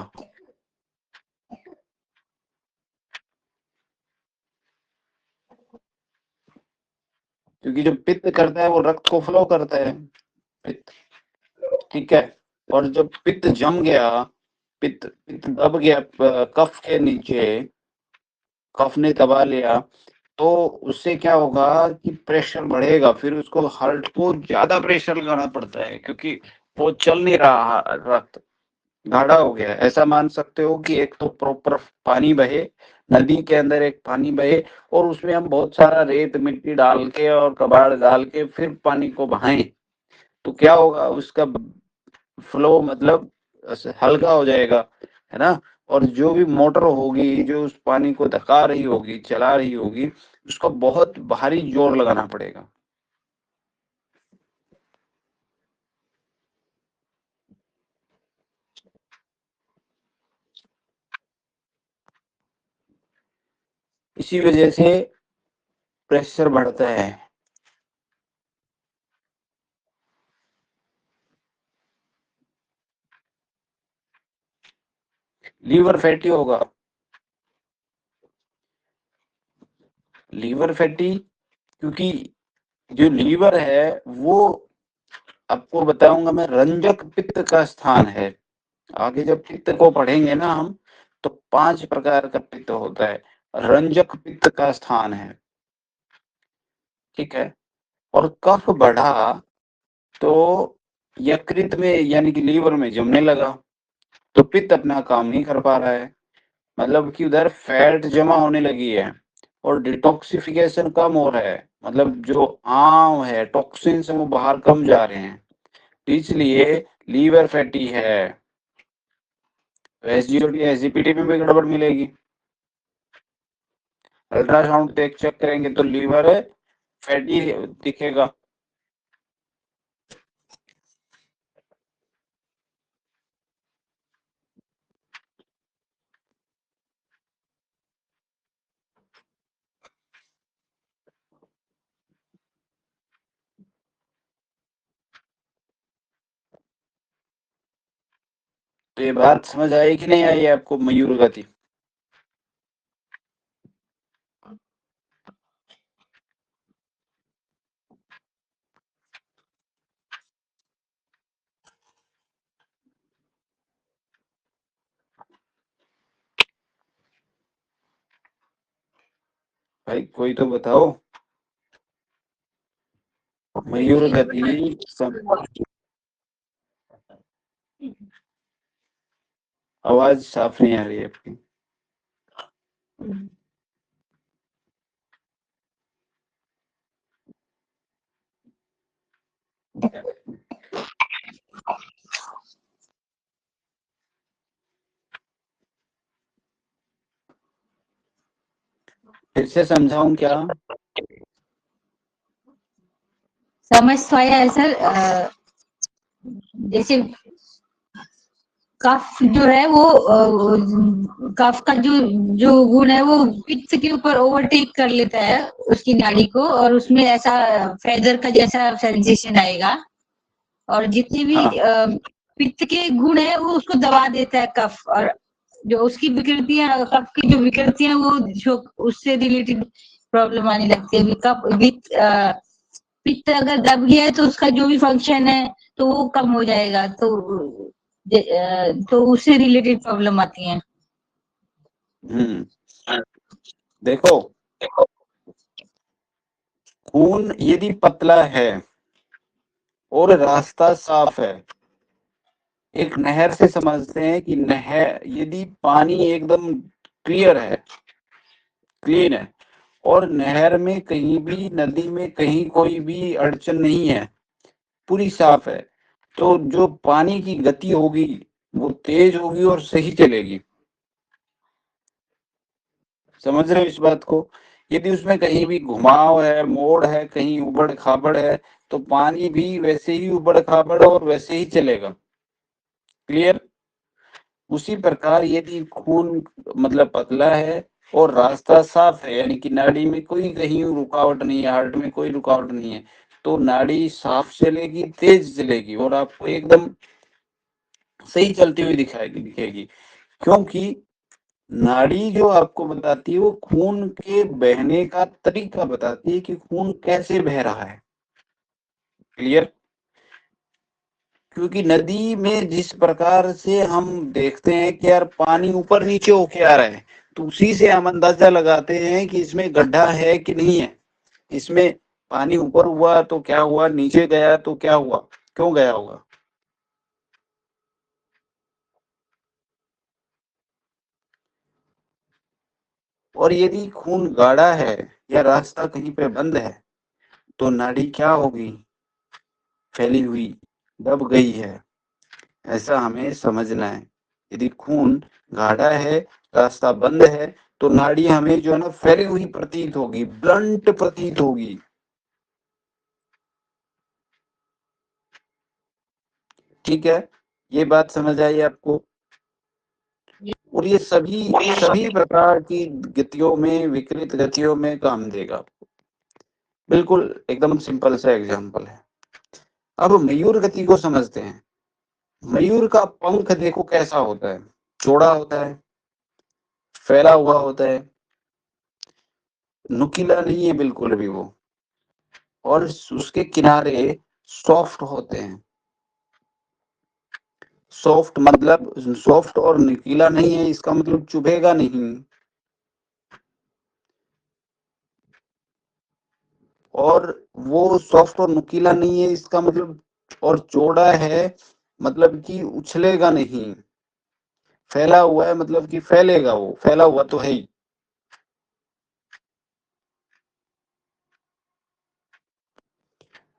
क्योंकि जो पित्त करता है वो रक्त को फ्लो करता है, पित्त, ठीक है। और जब पित्त जम गया, पित्त पित्त दब गया कफ के नीचे, कफ ने दबा लिया, तो उससे क्या होगा कि प्रेशर बढ़ेगा, फिर उसको हार्ट को ज्यादा प्रेशर लगाना पड़ता है, क्योंकि वो चल नहीं रहा, रक्त गाढ़ा हो गया। ऐसा मान सकते हो कि एक तो प्रॉपर पानी बहे, नदी के अंदर एक पानी बहे, और उसमें हम बहुत सारा रेत मिट्टी डाल के और कबाड़ डाल के फिर पानी को बहाएं, तो क्या होगा, उसका फ्लो मतलब हल्का हो जाएगा, है ना। और जो भी मोटर होगी जो उस पानी को धका रही होगी, चला रही होगी, उसको बहुत भारी जोर लगाना पड़ेगा। इसी वजह से प्रेशर बढ़ता है। लीवर फैटी होगा। लीवर फैटी क्योंकि जो लीवर है वो, आपको बताऊंगा मैं, रंजक पित्त का स्थान है। आगे जब पित्त को पढ़ेंगे ना हम, तो 5 प्रकार का पित्त होता है, रंजक पित्त का स्थान है, ठीक है। और कफ बढ़ा तो यकृत में यानी कि लीवर में जमने लगा, तो पित्त अपना काम नहीं कर पा रहा है, मतलब कि उधर फैट जमा होने लगी है और डिटॉक्सिफिकेशन कम हो रहा है, मतलब जो आम है टॉक्सिन्स वो बाहर कम जा रहे हैं, तो इसलिए लीवर फैटी है। एसजीओटी एसजीपीटी में भी गड़बड़ मिलेगी। अल्ट्रासाउंड चेक करेंगे तो लीवर फैटी दिखेगा। तो ये बात समझ आई कि नहीं आई आपको मयूर गति? भाई कोई तो बताओ। मयूर गति आवाज साफ नहीं आ रही है आपकी। फिर से समझाऊं क्या? समझ तो आया है सर। जैसे कफ जो है वो कफ का जो गुण है वो पित्त के ऊपर ओवरटेक कर लेता है उसकी नाड़ी को, और उसमें ऐसा फेदर का जैसा सेंसेशन आएगा, और जितने भी हाँ। पित्त के गुण है वो उसको दबा देता है कफ, और जो उसकी विकृतियां, कफ की जो विकृतियां वो जो उससे रिलेटेड प्रॉब्लम आने लगती है। कफ पित्त अगर दब गया है तो उसका जो भी फंक्शन है तो वो कम हो जाएगा, तो उससे रिलेटेड प्रॉब्लम आती है। देखो, खून यदि पतला है और रास्ता साफ है, एक नहर से समझते हैं कि नहर यदि पानी एकदम क्लियर है, क्लीन है, और नहर में कहीं भी, नदी में कहीं कोई भी अड़चन नहीं है, पूरी साफ है, तो जो पानी की गति होगी वो तेज होगी और सही चलेगी। समझ रहे हो इस बात को? यदि उसमें कहीं भी घुमाव है, मोड़ है, कहीं उबड़ खाबड़ है, तो पानी भी वैसे ही उबड़ खाबड़ और वैसे ही चलेगा। क्लियर? उसी प्रकार यदि खून मतलब पतला है और रास्ता साफ है, यानी कि नाड़ी में कोई कहीं रुकावट नहीं है, हार्ट में कोई रुकावट नहीं है, तो नाड़ी साफ चलेगी, तेज चलेगी और आपको एकदम सही चलती हुई दिखेगी। क्योंकि नाड़ी जो आपको बताती है वो खून के बहने का तरीका बताती है कि खून कैसे बह रहा है। क्लियर? क्योंकि नदी में जिस प्रकार से हम देखते हैं कि यार पानी ऊपर नीचे होके आ रहा है, तो उसी से हम अंदाजा लगाते हैं कि इसमें गड्ढा है कि नहीं है, इसमें पानी ऊपर हुआ तो क्या हुआ, नीचे गया तो क्या हुआ, क्यों गया होगा। और यदि खून गाढ़ा है या रास्ता कहीं पे बंद है तो नाड़ी क्या होगी, फैली हुई, दब गई है, ऐसा हमें समझना है। यदि खून गाढ़ा है, रास्ता बंद है, तो नाड़ी हमें जो है ना फैली हुई प्रतीत होगी, ब्लंट प्रतीत होगी। ठीक है, ये बात समझ आई आपको? और ये सभी प्रकार की गतियों में, विकृत गतियों में काम देगा आपको। बिल्कुल एकदम सिंपल सा एग्जांपल है। अब मयूर गति को समझते हैं। मयूर का पंख देखो कैसा होता है, चौड़ा होता है, फैला हुआ होता है, नुकीला नहीं है बिल्कुल भी वो, और उसके किनारे सॉफ्ट होते हैं। सॉफ्ट मतलब सॉफ्ट और नुकीला नहीं है, इसका मतलब चुभेगा नहीं। और वो सॉफ्ट और नुकीला नहीं है इसका मतलब, और चौड़ा है मतलब कि उछलेगा नहीं, फैला हुआ है मतलब कि फैलेगा, वो फैला हुआ तो है ही।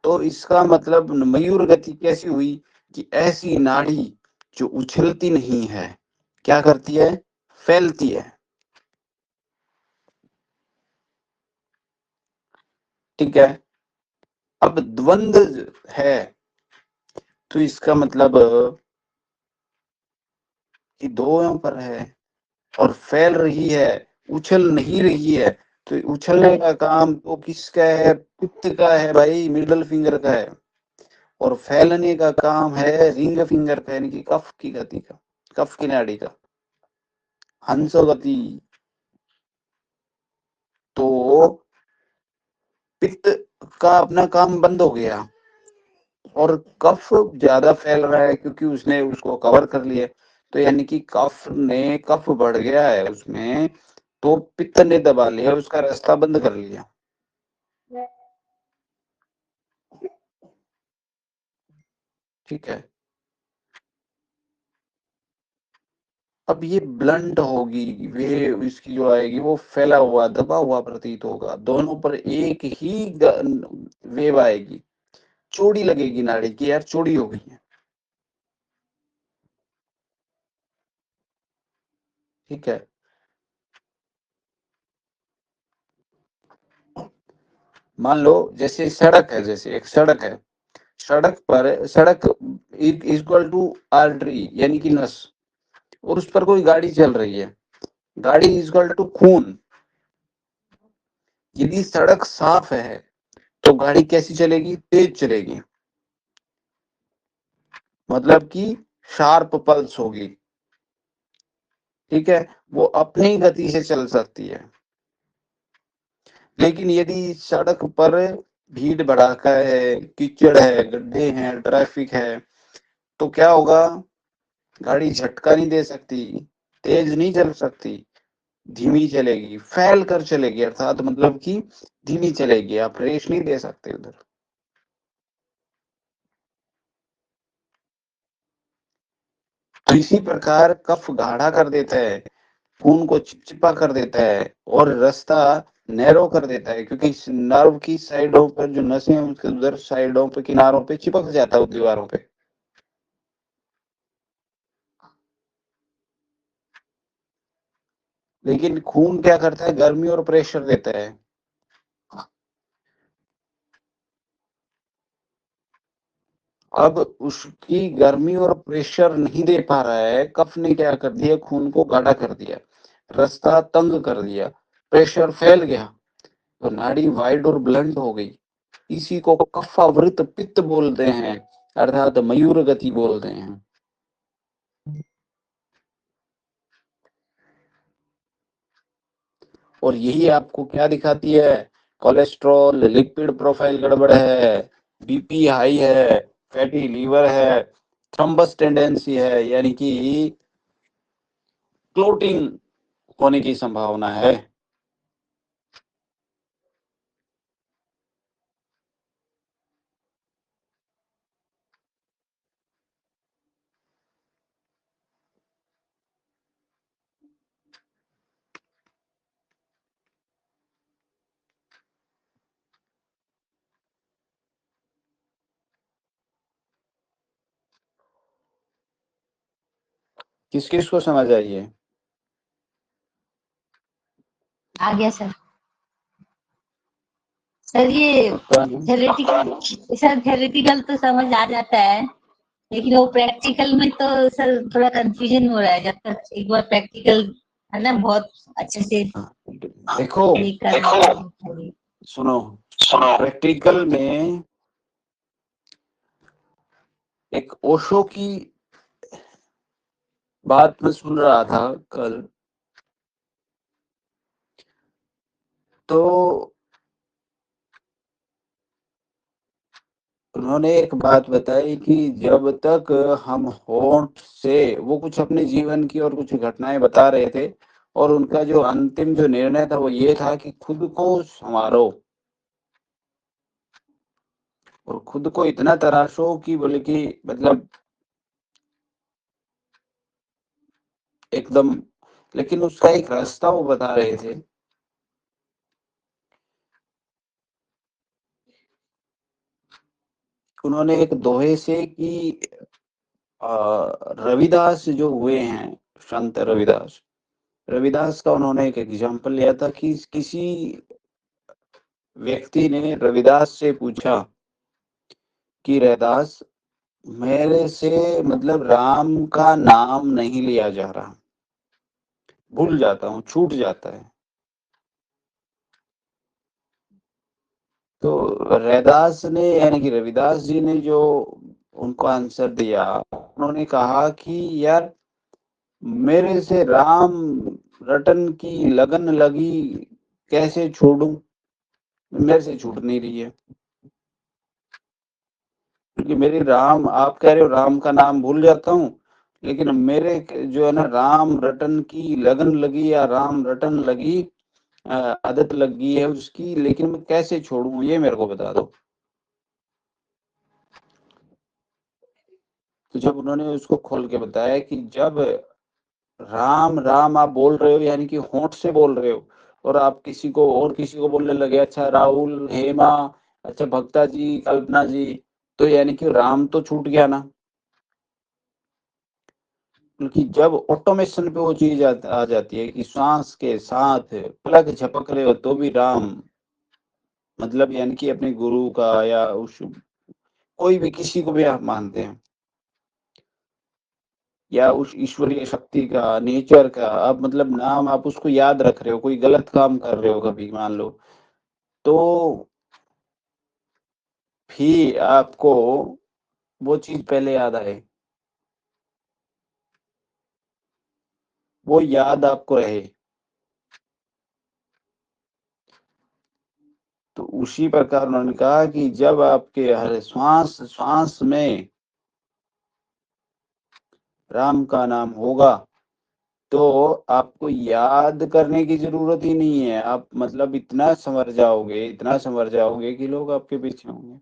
तो इसका मतलब मयूर गति कैसी हुई कि ऐसी नाड़ी जो उछलती नहीं है, क्या करती है, फैलती है। ठीक है। अब द्वंद्व है तो इसका मतलब कि दो यहाँ पर है और फैल रही है, उछल नहीं रही है, तो उछलने का काम तो किसका है, पित्त का है भाई, मिडल फिंगर का है, और फैलने का काम है रिंग फिंगर का, यानी कि कफ की गति का, कफ की नाड़ी का, हंसो गति। तो पित्त का अपना काम बंद हो गया और कफ ज्यादा फैल रहा है क्योंकि उसने उसको कवर कर लिया, तो यानी कि कफ बढ़ गया है उसमें, तो पित्त ने दबा लिया, उसका रास्ता बंद कर लिया। ठीक है। अब ये ब्लंट होगी, वे इसकी जो आएगी वो फैला हुआ दबा हुआ प्रतीत होगा, दोनों पर एक ही वेव आएगी, चौड़ी लगेगी नाड़ी की, यार चौड़ी हो गई है। ठीक है। मान लो जैसे सड़क है, जैसे एक सड़क है, सड़क इक्वल टू आर्टरी यानी कि नस, और उस पर कोई गाड़ी चल रही है, गाड़ी इक्वल टू खून। यदि सड़क साफ है तो गाड़ी कैसी चलेगी, तेज चलेगी, मतलब कि शार्प पल्स होगी। ठीक है, वो अपनी गति से चल सकती है। लेकिन यदि सड़क पर भीड़ भड़ाका है, कीचड़ है, गड्ढे हैं, ट्रैफिक है, तो क्या होगा, गाड़ी झटका नहीं दे सकती, तेज नहीं चल सकती, धीमी चलेगी, फैल कर चलेगी, अर्थात मतलब कि धीमी चलेगी, आप रेस नहीं दे सकते उधर। तो इसी प्रकार कफ गाढ़ा कर देता है, खून को चिपचिपा कर देता है और रास्ता नैरो कर देता है, क्योंकि नर्व की साइडों पर जो नसें हैं उसके उधर साइडों पे, किनारों पे चिपक जाता है दीवारों पे। लेकिन खून क्या करता है, गर्मी और प्रेशर देता है। अब उसकी गर्मी और प्रेशर नहीं दे पा रहा है, कफ ने क्या कर दिया, खून को गाढ़ा कर दिया, रास्ता तंग कर दिया, प्रेशर फैल गया, तो नाड़ी वाइड और ब्लंट हो गई। इसी को कफावृत पित्त बोलते हैं, अर्थात मयूर गति बोलते हैं। और यही आपको क्या दिखाती है, कोलेस्ट्रॉल, लिपिड प्रोफाइल गड़बड़ है, बीपी हाई है, फैटी लीवर है, थ्रम्बस टेंडेंसी है, यानी कि क्लोटिंग होने की संभावना है। किस किस को समझ आई है? आ गया सर। सर ये थ्योरेटिकल तो समझ आ जाता है, लेकिन वो प्रैक्टिकल में तो सर थोड़ा कंफ्यूजन हो रहा है, जब तक एक बार प्रैक्टिकल है ना बहुत अच्छे से देखो सुनो, प्रैक्टिकल में एक ओशो की बात मैं सुन रहा था कल, तो उन्होंने एक बात बताई कि जब तक हम होंठ से, वो कुछ अपने जीवन की और कुछ घटनाएं बता रहे थे, और उनका जो अंतिम जो निर्णय था वो ये था कि खुद को संवारो, और खुद को इतना तराशो कि बोले कि मतलब एकदम, लेकिन उसका एक रास्ता वो बता रहे थे। उन्होंने एक दोहे से कि रविदास जो हुए हैं, संत रविदास, रविदास का उन्होंने एक एग्जाम्पल लिया था कि किसी व्यक्ति ने रविदास से पूछा कि रविदास, मेरे से मतलब राम का नाम नहीं लिया जा रहा, भूल जाता हूँ, छूट जाता है। तो रैदास ने यानी कि रविदास जी ने जो उनको आंसर दिया, उन्होंने कहा कि यार मेरे से राम रटन की लगन लगी, कैसे छोड़ूं, मेरे से छूट नहीं रही है, क्योंकि मेरी राम, आप कह रहे हो राम का नाम भूल जाता हूँ, लेकिन मेरे जो है ना राम रटन की लगन लगी या राम रटन लगी, आदत लगी है उसकी, लेकिन मैं कैसे छोड़ूं, ये मेरे को बता दो। तो जब उन्होंने उसको खोल के बताया कि जब राम राम आप बोल रहे हो, यानी कि होंठ से बोल रहे हो, और आप किसी को और किसी को बोलने लगे, अच्छा राहुल, हेमा, अच्छा भक्ता जी, कल्पना जी, तो यानी कि राम तो छूट गया ना। क्योंकि जब ऑटोमेशन पे वो चीज आ जाती है कि श्वास के साथ पलक झपक रहे हो तो भी राम, मतलब यानी कि अपने गुरु का या उस कोई भी किसी को भी आप मानते हैं, या उस ईश्वरीय शक्ति का, नेचर का, आप मतलब नाम आप उसको याद रख रहे हो, कोई गलत काम कर रहे हो कभी मान लो, तो भी आपको वो चीज पहले याद आए, वो याद आपको रहे। तो उसी प्रकार उन्होंने कहा कि जब आपके हर श्वास श्वास में राम का नाम होगा, तो आपको याद करने की जरूरत ही नहीं है, आप मतलब इतना संवर जाओगे, इतना संवर जाओगे कि लोग आपके पीछे होंगे।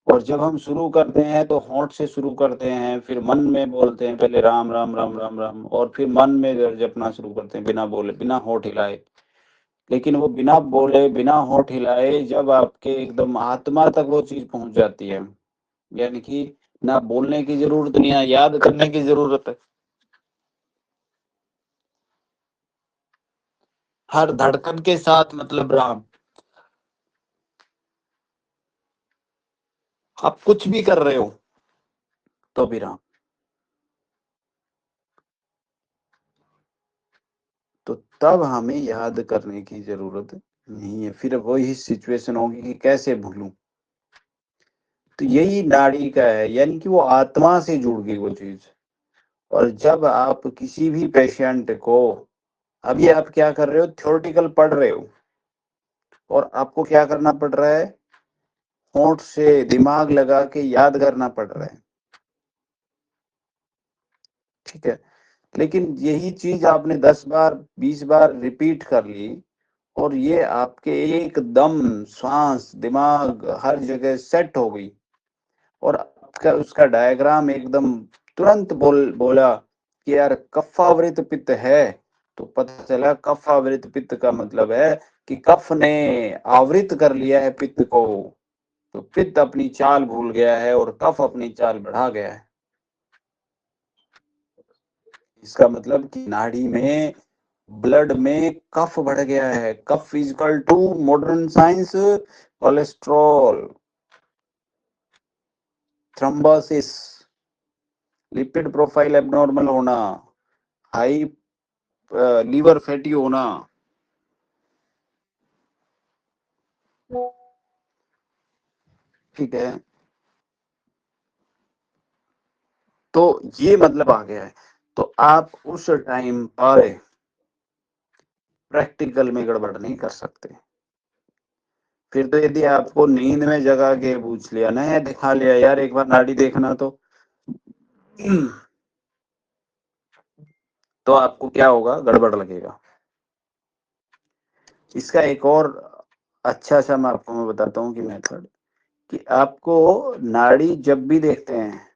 और जब हम शुरू करते हैं तो होंठ से शुरू करते हैं, फिर मन में बोलते हैं, पहले राम राम राम राम राम, और फिर मन में जपना शुरू करते हैं बिना बोले, बिना होंठ हिलाए। लेकिन वो बिना बोले, बिना होंठ हिलाए, जब आपके एकदम आत्मा तक वो चीज पहुंच जाती है, यानी कि ना बोलने की जरूरत नहीं है, याद करने की जरूरत है, हर धड़कन के साथ मतलब राम, आप कुछ भी कर रहे हो तो भी राम। तो तब हमें याद करने की जरूरत नहीं है, फिर वही सिचुएशन होगी कि कैसे भूलूं। तो यही नाड़ी का है, यानी कि वो आत्मा से जुड़ गई वो चीज। और जब आप किसी भी पेशेंट को, अभी आप क्या कर रहे हो, थ्योरेटिकल पढ़ रहे हो, और आपको क्या करना पड़ रहा है, होंठ से दिमाग लगा के याद करना पड़ रहा है, ठीक है। लेकिन यही चीज आपने 10 बार 20 बार रिपीट कर ली, और ये आपके एकदम श्वास दिमाग हर जगह सेट हो गई, और आपका उसका डायग्राम एकदम तुरंत बोला कि यार कफावृत पित्त है, तो पता चला कफावृत पित्त का मतलब है कि कफ ने आवृत कर लिया है पित्त को, तो पित्त अपनी चाल भूल गया है और कफ अपनी चाल बढ़ा गया है। इसका मतलब कि नाड़ी में, ब्लड में कफ बढ़ गया है। कफ is equal to modern science cholesterol, thrombosis, lipid profile abnormal होना, हाई लीवर फैटी होना, ठीक है। तो ये मतलब आ गया है। तो आप उस टाइम पर प्रैक्टिकल में गड़बड़ नहीं कर सकते। फिर तो यदि आपको नींद में जगा के पूछ लिया ना, या दिखा लिया यार एक बार नाड़ी देखना, तो आपको क्या होगा, गड़बड़ लगेगा। इसका एक और अच्छा मैं बताता हूँ कि मेथड, कि आपको नाड़ी जब भी देखते हैं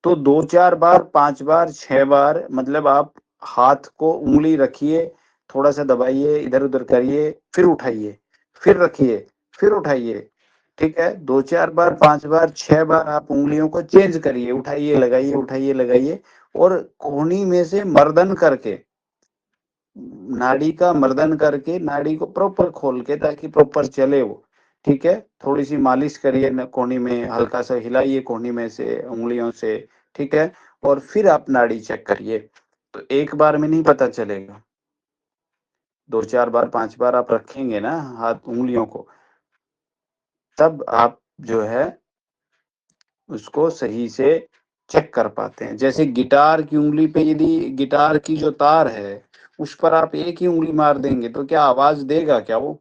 तो 2-4 बार, 5 बार, 6 बार, मतलब आप हाथ को उंगली रखिए, थोड़ा सा दबाइए, इधर उधर करिए, फिर उठाइए, फिर रखिए, फिर उठाइए, ठीक है। 2-4 बार, 5 बार, 6 बार आप उंगलियों को चेंज करिए, उठाइए लगाइए, उठाइए लगाइए, और कोहनी में से मर्दन करके, नाड़ी का मर्दन करके, नाड़ी को प्रॉपर खोल के, ताकि प्रॉपर चले वो, ठीक है। थोड़ी सी मालिश करिए कोहनी में, हल्का सा हिलाइए कोहनी में से उंगलियों से, ठीक है। और फिर आप नाड़ी चेक करिए, तो एक बार में नहीं पता चलेगा, 2-4 बार, 5 बार आप रखेंगे ना हाथ उंगलियों को, तब आप जो है उसको सही से चेक कर पाते हैं। जैसे गिटार की उंगली पे, यदि गिटार की जो तार है उस पर आप एक ही उंगली मार देंगे तो क्या आवाज देगा क्या? वो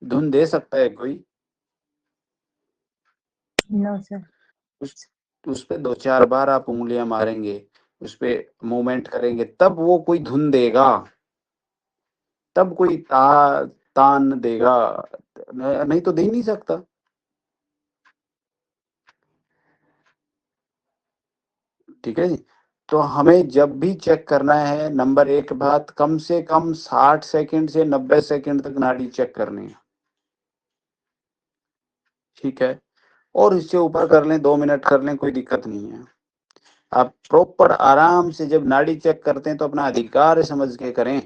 धुन दे सकता है कोई? No sir. उस पे 2-4 बार आप उंगलियां मारेंगे, उस पे मूवमेंट करेंगे, तब वो कोई धुन देगा, तब कोई तान देगा, नहीं तो दे ही नहीं सकता। ठीक है जी। तो हमें जब भी चेक करना है, नंबर 1 बात, कम से कम 60 सेकंड से 90 सेकंड तक नाड़ी चेक करनी है, ठीक है। और इससे ऊपर कर लें, 2 मिनट कर लें, कोई दिक्कत नहीं है। आप प्रॉपर आराम से जब नाड़ी चेक करते हैं तो अपना अधिकार समझ के करें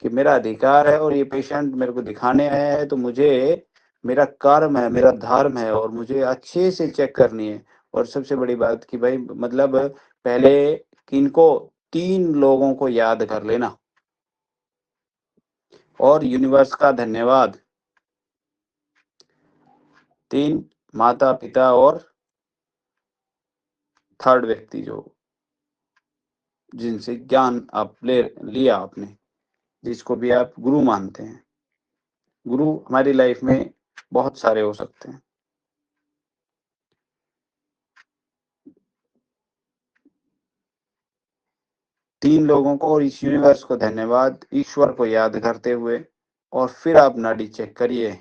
कि मेरा अधिकार है और ये पेशेंट मेरे को दिखाने आया है, तो मुझे, मेरा कर्म है, मेरा धर्म है, और मुझे अच्छे से चेक करनी है। और सबसे बड़ी बात कि भाई, मतलब पहले किनको, 3 लोगों को याद कर लेना, और यूनिवर्स का धन्यवाद, 3 माता पिता और थर्ड व्यक्ति जो, जिनसे ज्ञान आप लिया आपने, जिसको भी आप गुरु मानते हैं। गुरु हमारी लाइफ में बहुत सारे हो सकते हैं। 3 लोगों को और इस यूनिवर्स को धन्यवाद, ईश्वर को याद करते हुए, और फिर आप नाड़ी चेक करिए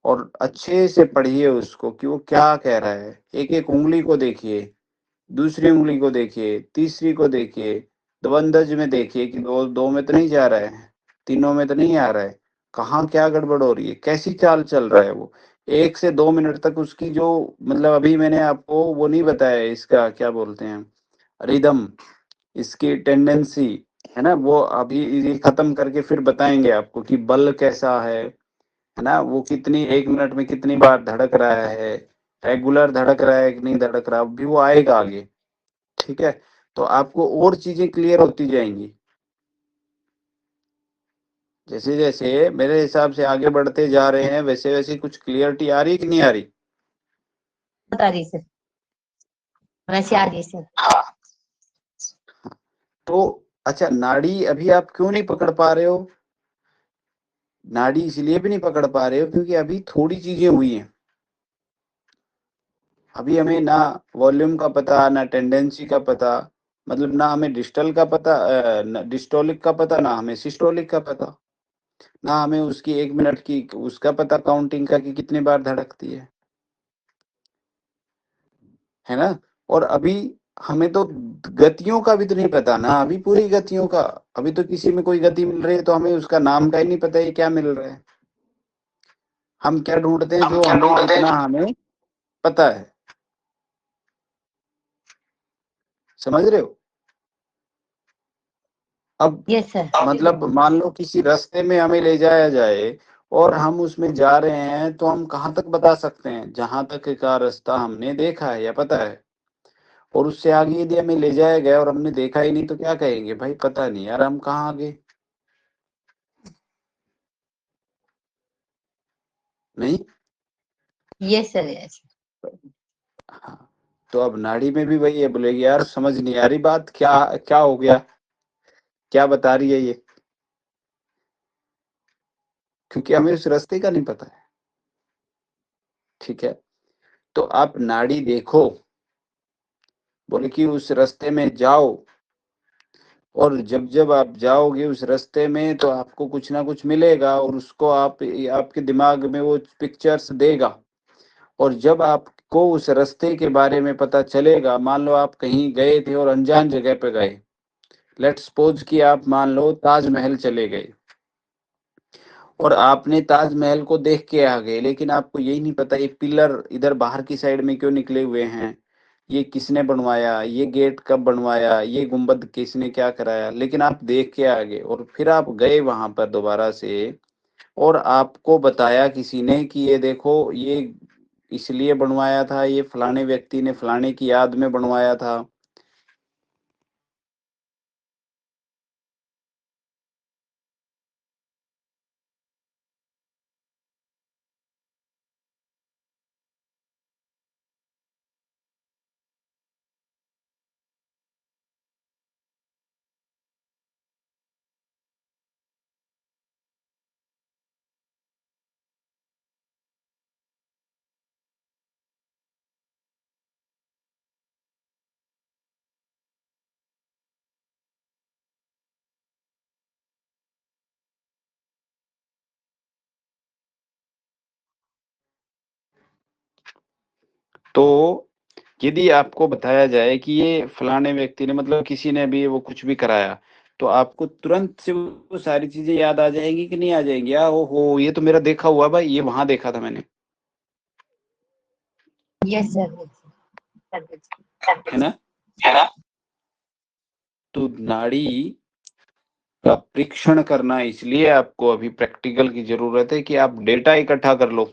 और अच्छे से पढ़िए उसको कि वो क्या कह रहा है। एक एक उंगली को देखिए, दूसरी उंगली को देखिए, तीसरी को देखिए, दबंदज में देखिए कि दो में तो नहीं जा रहा है, तीनों में तो नहीं आ रहा है, कहाँ क्या गड़बड़ हो रही है, कैसी चाल चल रहा है वो। 1 से 2 मिनट तक उसकी जो, मतलब अभी मैंने आपको वो नहीं बताया, इसका क्या बोलते हैं, रिदम, इसकी टेंडेंसी, है ना, वो अभी ये खत्म करके फिर बताएंगे आपको कि बल कैसा है ना, वो कितनी, 1 मिनट में कितनी बार धड़क रहा है, रेगुलर धड़क रहा है कि नहीं धड़क रहा, अभी वो आएगा आगे, ठीक है। तो आपको और चीजें क्लियर होती जाएंगी, जैसे जैसे मेरे हिसाब से आगे बढ़ते जा रहे हैं, वैसे वैसे कुछ क्लियरिटी आ रही कि नहीं आ रही? बता रही सर, वैसे आ रही सर। तो अच्छा, नाड़ी अभी आप क्यों नहीं पकड़ पा रहे हो? नाड़ी इसलिए भी नहीं पकड़ पा रहे हो क्योंकि अभी थोड़ी चीजें हुई हैं। अभी हमें ना वॉल्यूम का पता, ना टेंडेंसी का पता, मतलब ना हमें डिस्टल का पता, डिस्टोलिक का पता, ना हमें सिस्टोलिक का पता, ना हमें उसकी 1 मिनट की उसका पता, काउंटिंग का कि कितनी बार धड़कती है ना। और अभी हमें तो गतियों का भी तो नहीं पता ना, अभी पूरी गतियों का, अभी तो किसी में कोई गति मिल रही है तो हमें उसका नाम का ही नहीं पता, ये क्या मिल रहा है। हम क्या ढूंढते हैं? जो हमें, जितना हमें पता है, समझ रहे हो? अब यस सर। मतलब मान लो किसी रास्ते में हमें ले जाया जाए और हम उसमें जा रहे हैं, तो हम कहाँ तक बता सकते हैं? जहां तक का रास्ता हमने देखा है या पता है। और उससे आगे यदि हमें ले जाया गया और हमने देखा ही नहीं, तो क्या कहेंगे? भाई पता नहीं यार, हम कहाँ आगे, नहीं। Yes sir, yes. हाँ, तो अब नाड़ी में भी वही है, बोलेगी यार समझ नहीं आ रही बात, क्या क्या हो गया, क्या बता रही है ये, क्योंकि हमें उस रास्ते का नहीं पता है, ठीक है। तो आप नाड़ी देखो, बोले कि उस रास्ते में जाओ, और जब जब आप जाओगे उस रास्ते में तो आपको कुछ ना कुछ मिलेगा और उसको आपके दिमाग में वो पिक्चर्स देगा। और जब आपको उस रास्ते के बारे में पता चलेगा, मान लो आप कहीं गए थे और अनजान जगह पे गए, लेट्स सपोज कि आप मान लो ताजमहल चले गए और आपने ताजमहल को देख के आ गए, लेकिन आपको यही नहीं पता ये पिलर इधर बाहर की साइड में क्यों निकले हुए हैं, ये किसने बनवाया, ये गेट कब बनवाया, ये गुंबद किसने क्या कराया, लेकिन आप देख के आ गए और फिर आप गए वहां पर दोबारा से और आपको बताया किसी ने कि ये देखो ये इसलिए बनवाया था, ये फलाने व्यक्ति ने फलाने की याद में बनवाया था। तो यदि आपको बताया जाए कि ये फलाने व्यक्ति ने मतलब किसी ने भी वो कुछ भी कराया, तो आपको तुरंत से वो सारी चीजें याद आ जाएंगी कि नहीं आ जाएंगी? या ओहो ये तो मेरा देखा हुआ भाई, ये वहां देखा था मैंने, यस सर, है ना? तो नाड़ी का परीक्षण करना इसलिए आपको अभी प्रैक्टिकल की जरूरत है कि आप डेटा इकट्ठा कर लो,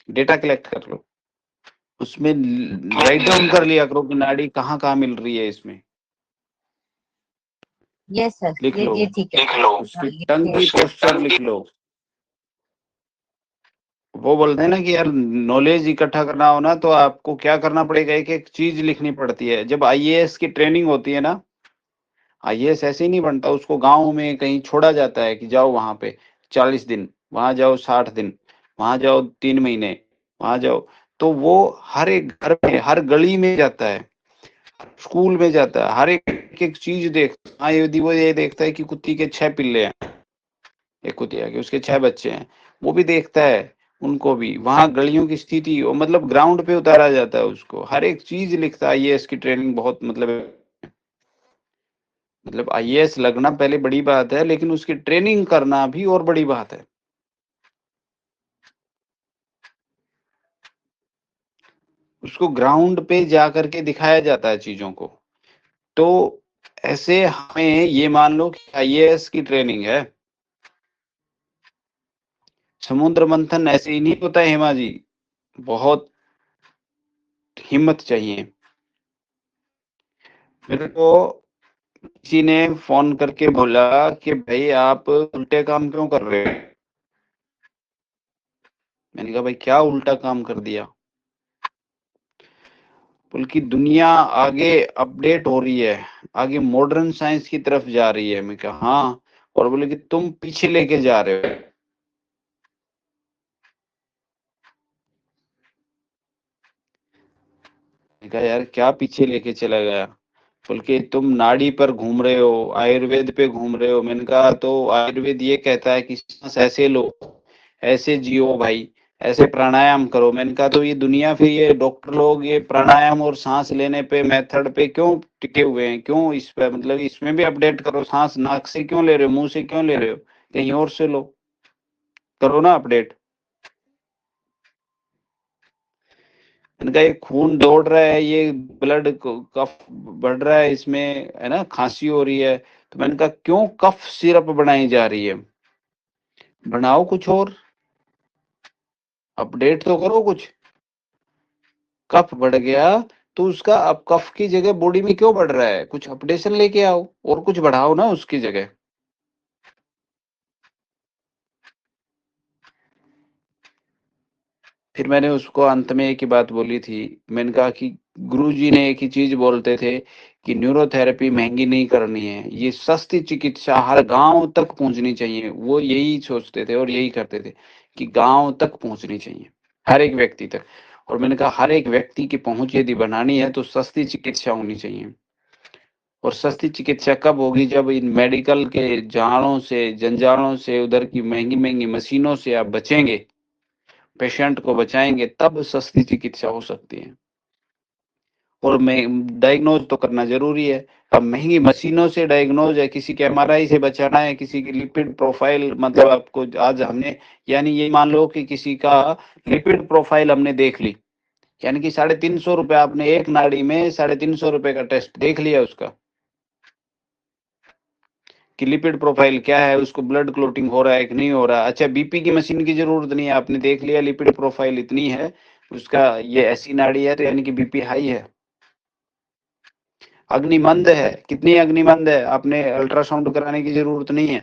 डेटा कलेक्ट कर लो, उसमें राइट डाउन कर लिया करो कि नाड़ी कहाँ कहाँ मिल रही है इसमें, यस सर, लिख लो, ये ठीक है। उसकी टंग की पोस्चर लिख लो। वो बोलते हैं ना कि यार नॉलेज इकट्ठा करना हो ना तो आपको क्या करना पड़ेगा, एक एक चीज लिखनी पड़ती है। जब आईएएस की ट्रेनिंग होती है ना, आईएएस ऐसे ही नहीं बनता, उसको गांव में कहीं छोड़ा जाता है कि जाओ वहां पे 40 दिन, वहां जाओ 60 दिन, वहां जाओ 3 महीने, वहां जाओ। तो वो हर एक घर में हर गली में जाता है, स्कूल में जाता है, हर एक एक चीज देखता है। हाँ, यदि वो ये देखता है कि कुत्ती के 6 पिल्ले हैं, एक कुतिया के उसके 6 बच्चे हैं, वो भी देखता है उनको भी, वहां गलियों की स्थिति वो मतलब ग्राउंड पे उतारा जाता है, उसको हर एक चीज लिखता है। आईएएस की ट्रेनिंग बहुत मतलब आईएएस लगना पहले बड़ी बात है, लेकिन उसकी ट्रेनिंग करना भी और बड़ी बात है। उसको ग्राउंड पे जा करके दिखाया जाता है चीजों को। तो ऐसे हमें ये मान लो कि आईएएस की ट्रेनिंग है, समुद्र मंथन ऐसे ही नहीं होता है हेमा जी, बहुत हिम्मत चाहिए। मेरे को किसी ने फोन करके बोला कि भाई आप उल्टे काम क्यों कर रहे हो? मैंने कहा भाई क्या उल्टा काम कर दिया? बल्कि दुनिया आगे अपडेट हो रही है, आगे मॉडर्न साइंस की तरफ जा रही है। मैं कहा हाँ, और बोले कि तुम पीछे लेके जा रहे हो। मैंने कहा यार क्या पीछे लेके चला गया? बल्कि तुम नाड़ी पर घूम रहे हो, आयुर्वेद पे घूम रहे हो। मैंने कहा तो आयुर्वेद ये कहता है कि सांस ऐसे लो, ऐसे जियो भाई, ऐसे प्राणायाम करो। मैंने कहा तो ये दुनिया फिर ये डॉक्टर लोग ये प्राणायाम और सांस लेने पे मेथड पे क्यों टिके हुए हैं? क्यों इस पे मतलब इसमें भी अपडेट करो। सांस नाक से क्यों ले रहे हो, मुंह से क्यों ले रहे हो? कहीं और से लो, करो ना अपडेट। मैंने कहा ये खून दौड़ रहा है, ये ब्लड कफ बढ़ रहा है इसमें, है ना, खांसी हो रही है, तो मैंने कहा क्यों कफ सिरप बनाई जा रही है? बनाओ कुछ और, अपडेट तो करो कुछ। कफ बढ़ गया तो उसका अब कफ की जगह बॉडी में क्यों बढ़ रहा है? कुछ अपडेशन लेके आओ और कुछ बढ़ाओ ना उसकी जगह। फिर मैंने उसको अंत में एक ही बात बोली थी, मैंने कहा कि गुरुजी ने एक ही चीज बोलते थे कि न्यूरोथेरेपी महंगी नहीं करनी है, ये सस्ती चिकित्सा हर गांव तक पहुंचनी चाहिए। वो यही सोचते थे और यही करते थे कि गांव तक पहुंचनी चाहिए, हर एक व्यक्ति तक। और मैंने कहा हर एक व्यक्ति की पहुंच यदि बनानी है तो सस्ती चिकित्सा होनी चाहिए। और सस्ती चिकित्सा कब होगी? जब इन मेडिकल के जालों से, जंजालों से, उधर की महंगी-महंगी मशीनों से आप बचेंगे, पेशेंट को बचाएँगे, तब सस्ती चिकित्सा हो सकती है। और मैं डायग्नोज तो करना ज़रूरी है। अब महँगी मशीनों से डायग्नोज है, किसी के एमआरआई से बचाना है, किसी की लिपिड प्रोफ़ाइल, मतलब आपको आज हमने, यानी ये मान लो कि किसी का लिपिड प्रोफ़ाइल हमने देख ली, यानी कि ₹350 आपने एक नाड़ी में ₹350 का टेस्ट देख लिया उसका, कि लिपिड प्रोफ़ाइल क्या है, उसको ब्लड क्लॉटिंग हो रहा है कि नहीं हो रहा। अच्छा, बीपी की मशीन की ज़रूरत नहीं है, आपने देख लिया लिपिड प्रोफ़ाइल इतनी है, उसका ये ऐसी नाड़ी है, तो यानी कि बीपी हाई है। अग्निमंद है, कितनी अग्निमंद है, आपने अल्ट्रासाउंड कराने की ज़रूरत नहीं है।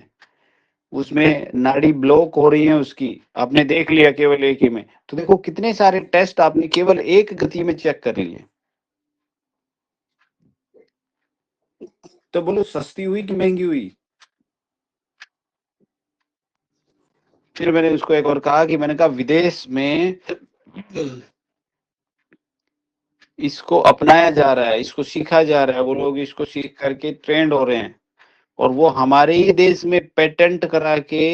उसमें नाड़ी ब्लॉक हो रही है उसकी, आपने देख लिया केवल एक ही में। तो देखो कितने सारे टेस्ट आपने केवल एक गति में चेक कर लिए। तो बोलो सस्ती हुई कि महंगी हुई? फिर मैंने उसको एक और कहा कि मैंने कहा विदेश में इसको अपनाया जा रहा है, इसको सीखा जा रहा है, वो लोग इसको सीख करके ट्रेंड हो रहे हैं, और वो हमारे ही देश में पेटेंट करा के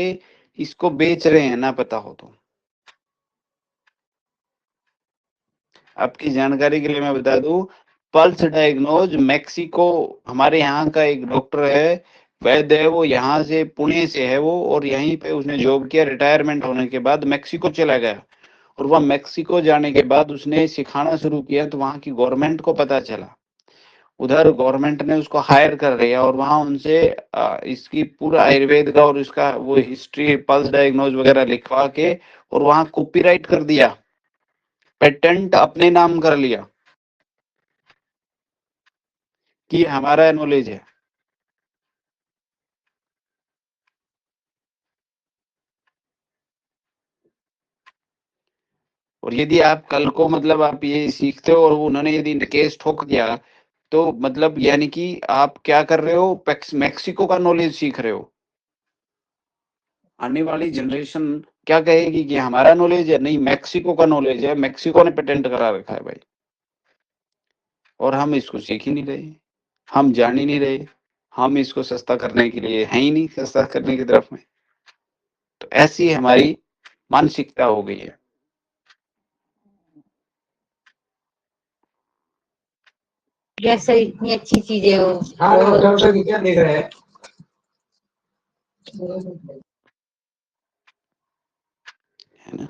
इसको बेच रहे हैं, ना पता हो तो। आपकी जानकारी के लिए मैं बता दूं, पल्स डायग्नोज मैक्सिको, हमारे यहाँ का एक डॉक्टर है, वैद्य है, वो यहाँ से पुणे से है वो, और यहीं पे उसने जॉब किया, रिटायरमेंट होने के बाद मैक्सिको चला गया, और वह मैक्सिको जाने के बाद उसने सिखाना शुरू किया, तो वहाँ की गवर्नमेंट को पता चला, उधर गवर्नमेंट ने उसको हायर कर लिया, और वहाँ उनसे इसकी पूरा आयुर्वेद का और इसका वो हिस्ट्री, पल्स डायग्नोज वगैरह लिखवा के, और वहाँ कॉपीराइट कर दिया, पेटेंट अपने नाम कर लिया कि हमारा नॉलेज है। और यदि आप कल को, मतलब आप ये सीखते हो और उन्होंने यदि केस ठोक दिया, तो मतलब यानी कि आप क्या कर रहे हो, मैक्सिको का नॉलेज सीख रहे हो। आने वाली जनरेशन क्या कहेगी कि हमारा नॉलेज है? नहीं, मैक्सिको का नॉलेज है, मैक्सिको ने पेटेंट करा रखा है भाई, और हम इसको सीख ही नहीं रहे, हम जान ही नहीं रहे, हम इसको सस्ता करने के लिए है ही नहीं, सस्ता करने की तरफ में। तो ऐसी हमारी मानसिकता हो गई है। जैसे इतनी अच्छी चीजें हो, क्या देख रहे हैं? है ना?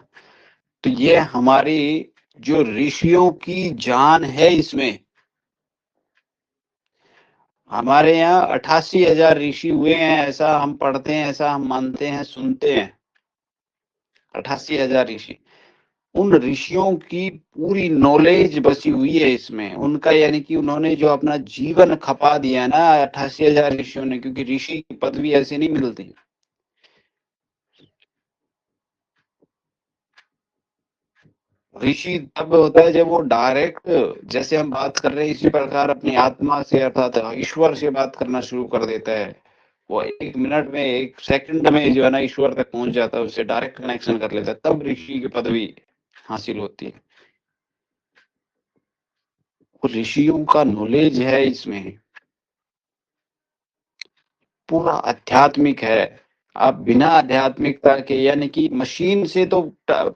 तो ये हमारी जो ऋषियों की जान है इसमें, हमारे यहाँ 88,000 ऋषि हुए हैं, ऐसा हम पढ़ते हैं, ऐसा हम मानते हैं, सुनते हैं। 88,000 ऋषि, उन ऋषियों की पूरी नॉलेज बसी हुई है इसमें, उनका यानी कि उन्होंने जो अपना जीवन खपा दिया ना 88,000 ऋषियों ने, क्योंकि ऋषि की पदवी ऐसे नहीं मिलती। ऋषि तब होता है जब वो डायरेक्ट, जैसे हम बात कर रहे हैं इसी प्रकार अपनी आत्मा से अर्थात ईश्वर से बात करना शुरू कर देता है। वो 1 मिनट में, 1 सेकंड में जो है ना ईश्वर तक पहुंच जाता है, उससे डायरेक्ट कनेक्शन कर लेता है, तब ऋषि की पदवी हासिल होती है। ऋषियों का नॉलेज है इसमें, पूरा आध्यात्मिक है। आप बिना आध्यात्मिकता के, यानी कि मशीन से तो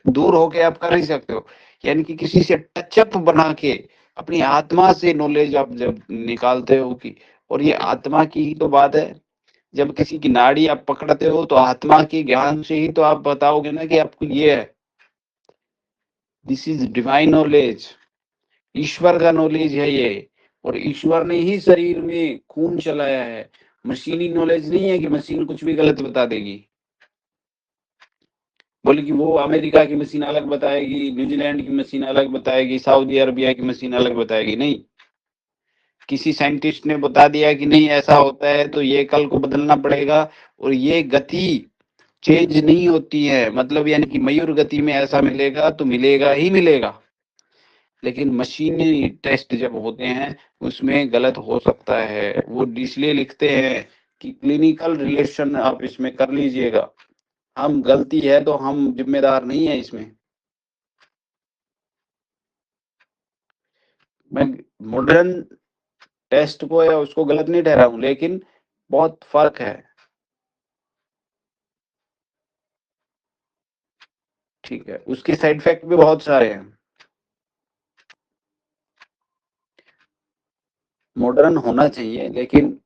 दूर होके आप कर ही सकते हो, यानी कि किसी से टचअप बना के अपनी आत्मा से नॉलेज आप जब निकालते हो कि, और ये आत्मा की ही तो बात है। जब किसी की नाड़ी आप पकड़ते हो, तो आत्मा के ज्ञान से ही तो आप बताओगे ना कि आपको ये है। दिस इज डिवाइन नॉलेज, ईश्वर का नॉलेज है ये, और ईश्वर ने ही शरीर में खून चलाया है। मशीनी नॉलेज नहीं है कि मशीन कुछ भी गलत बता देगी, बोले कि वो अमेरिका की मशीन अलग बताएगी, न्यूजीलैंड की मशीन अलग बताएगी, सऊदी अरबिया की मशीन अलग बताएगी। नहीं, किसी साइंटिस्ट ने बता दिया कि नहीं ऐसा होता है, तो ये कल को बदलना पड़ेगा, और ये गति चेंज नहीं होती है, मतलब यानी कि मयूर गति में ऐसा मिलेगा तो मिलेगा ही मिलेगा, लेकिन मशीनी टेस्ट जब होते हैं उसमें गलत हो सकता है। वो इसलिए लिखते हैं कि क्लिनिकल रिलेशन आप इसमें कर लीजिएगा, हम गलती है तो हम जिम्मेदार नहीं है इसमें। मैं मॉडर्न टेस्ट को या उसको गलत नहीं ठहराऊं, लेकिन बहुत फर्क है। ठीक है, उसके साइड इफेक्ट भी बहुत सारे हैं। मॉडर्न होना चाहिए, लेकिन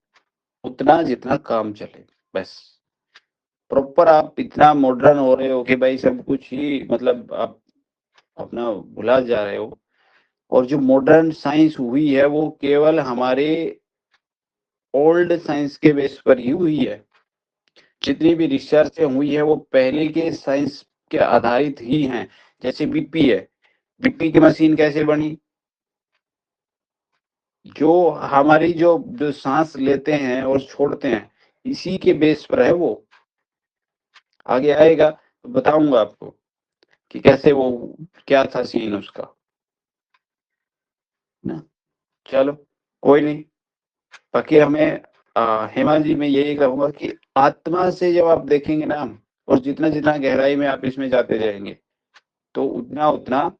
उतना जितना काम चले, बस। प्रॉपर आप इतना मॉडर्न हो रहे हो कि भाई सब कुछ ही मतलब आप अपना भुला जा रहे हो। और जो मॉडर्न साइंस हुई है वो केवल हमारे ओल्ड साइंस के बेस पर ही हुई है। जितनी भी रिसर्च हुई है वो पहले के साइंस के आधारित ही हैं। जैसे बीपी है, बीपी की मशीन कैसे बनी? जो हमारी जो सांस लेते हैं और छोड़ते हैं, इसी के बेस पर है वो। आगे आएगा तो बताऊंगा आपको कि कैसे वो, क्या था सीन उसका ना। चलो कोई नहीं। बाकी हमें हेमा जी, मैं यही कहूंगा कि आत्मा से जब आप देखेंगे ना, और जितना जितना गहराई में आप इसमें जाते जाएंगे, तो उतना उतना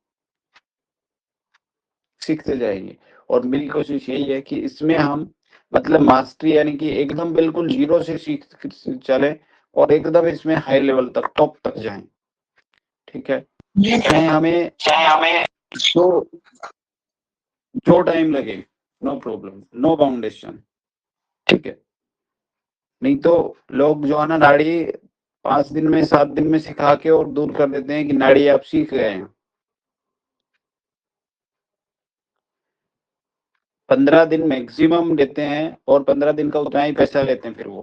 सीखते जाएंगे। और मेरी कोशिश यही है कि इसमें हम मतलब मास्टरी, यानी कि एकदम बिल्कुल जीरो से सीख चले और एकदम इसमें हाई लेवल तक, टॉप तक जाएं। ठीक है, चाहे हमें जो टाइम लगे, नो प्रॉब्लम, नो बाउंडेशन। ठीक है, नहीं तो लोग जो है ना, नाड़ी 5 दिन में 7 दिन में सिखा के और दूर कर देते हैं कि नाड़ी आप सीख गए हैं। 15 दिन मैक्सिमम देते हैं और 15 दिन का उतना ही पैसा लेते हैं। फिर वो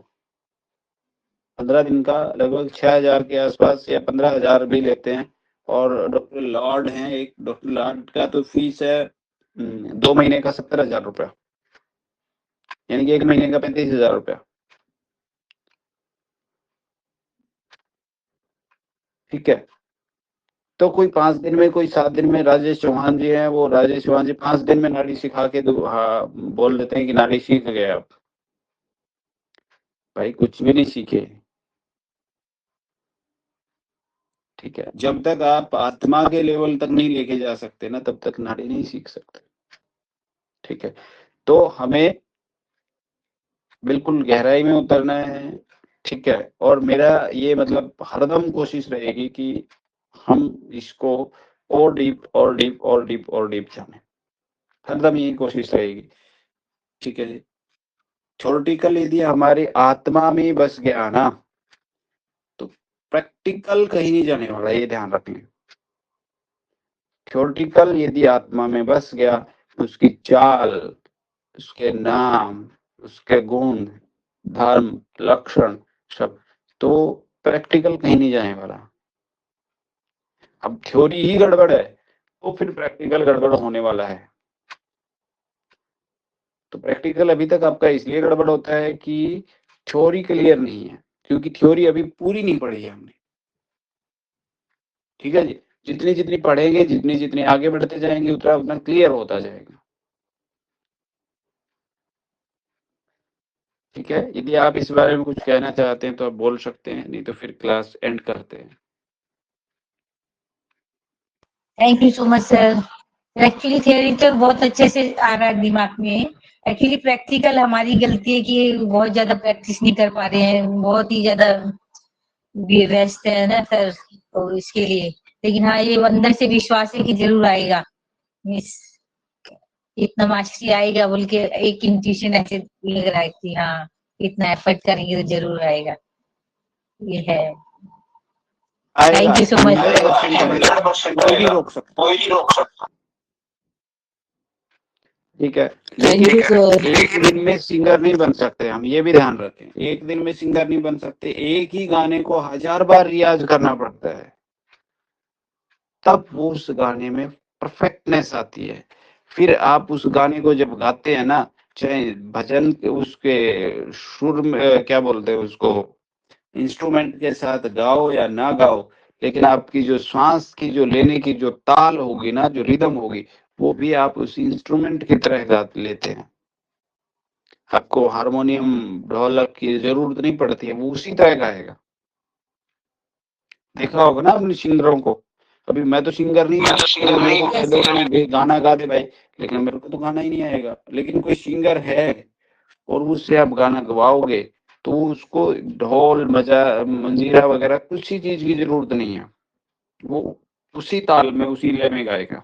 15 दिन का लगभग 6,000 के आसपास या 15,000 भी लेते हैं। और डॉक्टर लॉर्ड हैं, एक डॉक्टर लॉर्ड का तो फीस है 2 महीने का 70,000 रुपया, यानी कि 1 महीने का 35,000 रुपया। ठीक है, तो कोई 5 दिन में, कोई 7 दिन में, राजेश चौहान जी हैं, वो राजेश चौहान जी 5 दिन में नाड़ी सिखा के बोल देते हैं कि नाड़ी सीख गए आप। भाई कुछ भी नहीं सीखे। ठीक है, जब तक आप आत्मा के लेवल तक नहीं लेके जा सकते ना, तब तक नाड़ी नहीं सीख सकते। ठीक है, तो हमें बिल्कुल गहराई में उतरना है। ठीक है, और मेरा ये मतलब हरदम कोशिश रहेगी कि हम इसको और डीप और डीप और डीप और डीप जाने, हरदम यही कोशिश रहेगी। ठीक है जी। थ्योरेटिकल यदि हमारी आत्मा में बस गया ना, तो प्रैक्टिकल कहीं नहीं जाने वाला, ये ध्यान रखें। थ्योरेटिकल यदि आत्मा में बस गया, उसकी चाल, उसके नाम, उसके गुण, धर्म, लक्षण, सब, तो प्रैक्टिकल कहीं नहीं जाने वाला। अब थ्योरी ही गड़बड़ है तो फिर प्रैक्टिकल गड़बड़ होने वाला है। तो प्रैक्टिकल अभी तक आपका इसलिए गड़बड़ होता है कि थ्योरी क्लियर नहीं है, क्योंकि थ्योरी अभी पूरी नहीं पढ़ी है हमने। ठीक है जी, जितनी जितनी पढ़ेंगे, जितनी जितनी आगे बढ़ते जाएंगे, उतना उतना क्लियर होता जाएगा। ठीक है, यदि आप इस बारे में कुछ कहना चाहते हैं तो आप बोल सकते हैं, नहीं तो फिर क्लास एंड करते हैं। Thank you so much sir. Actually theory तो बहुत अच्छे से आ रहा है दिमाग में। एक्चुअली प्रैक्टिकल हमारी गलती है कि बहुत ज्यादा प्रैक्टिस नहीं कर पा रहे हैं, बहुत ही ज्यादा व्यस्त है ना सर, तो इसके लिए। लेकिन हाँ, ये अंदर से विश्वास है कि जरूर आएगा, मिस इतना मास्टरी आएगा बोल के एक इंट्यूशन ऐसे लग रहा है कि हाँ, इतना एफर्ट करेंगे तो जरूर आएगा। ये है। Thank you so much. 100% कोई नहीं रोक सकता। ठीक है, थैंक यू सर। एक दिन में सिंगर नहीं बन सकते हम, ये भी ध्यान रखें। एक दिन में सिंगर नहीं बन सकते, एक ही गाने को 1000 बार रियाज करना पड़ता है, तब वो उस गाने में परफेक्टनेस आती है। फिर आप उस गाने को जब गाते हैं ना, चाहे भजन उसके सुर में, क्या बोलते हैं उसको, इंस्ट्रूमेंट के साथ गाओ या ना गाओ, लेकिन आपकी जो श्वास की जो लेने की जो ताल होगी ना, जो रिदम होगी, वो भी आप उस इंस्ट्रूमेंट की तरह गा लेते हैं। आपको हारमोनियम, ढोलक की जरूरत नहीं पड़ती है, वो उसी तरह गाएगा। देखा होगा ना अपने सिंगरों को, अभी मैं तो सिंगर नहीं हूँ, तो मेरे को कह दो कि गाना गा दे भाई, लेकिन मेरे को तो गाना ही नहीं आएगा। लेकिन कोई सिंगर है और उससे आप गाना गवाओगे तो उसको ढोल मंजीरा वगैरह कुछ ही चीज की जरूरत नहीं है, वो उसी ताल में उसी लय में गाएगा,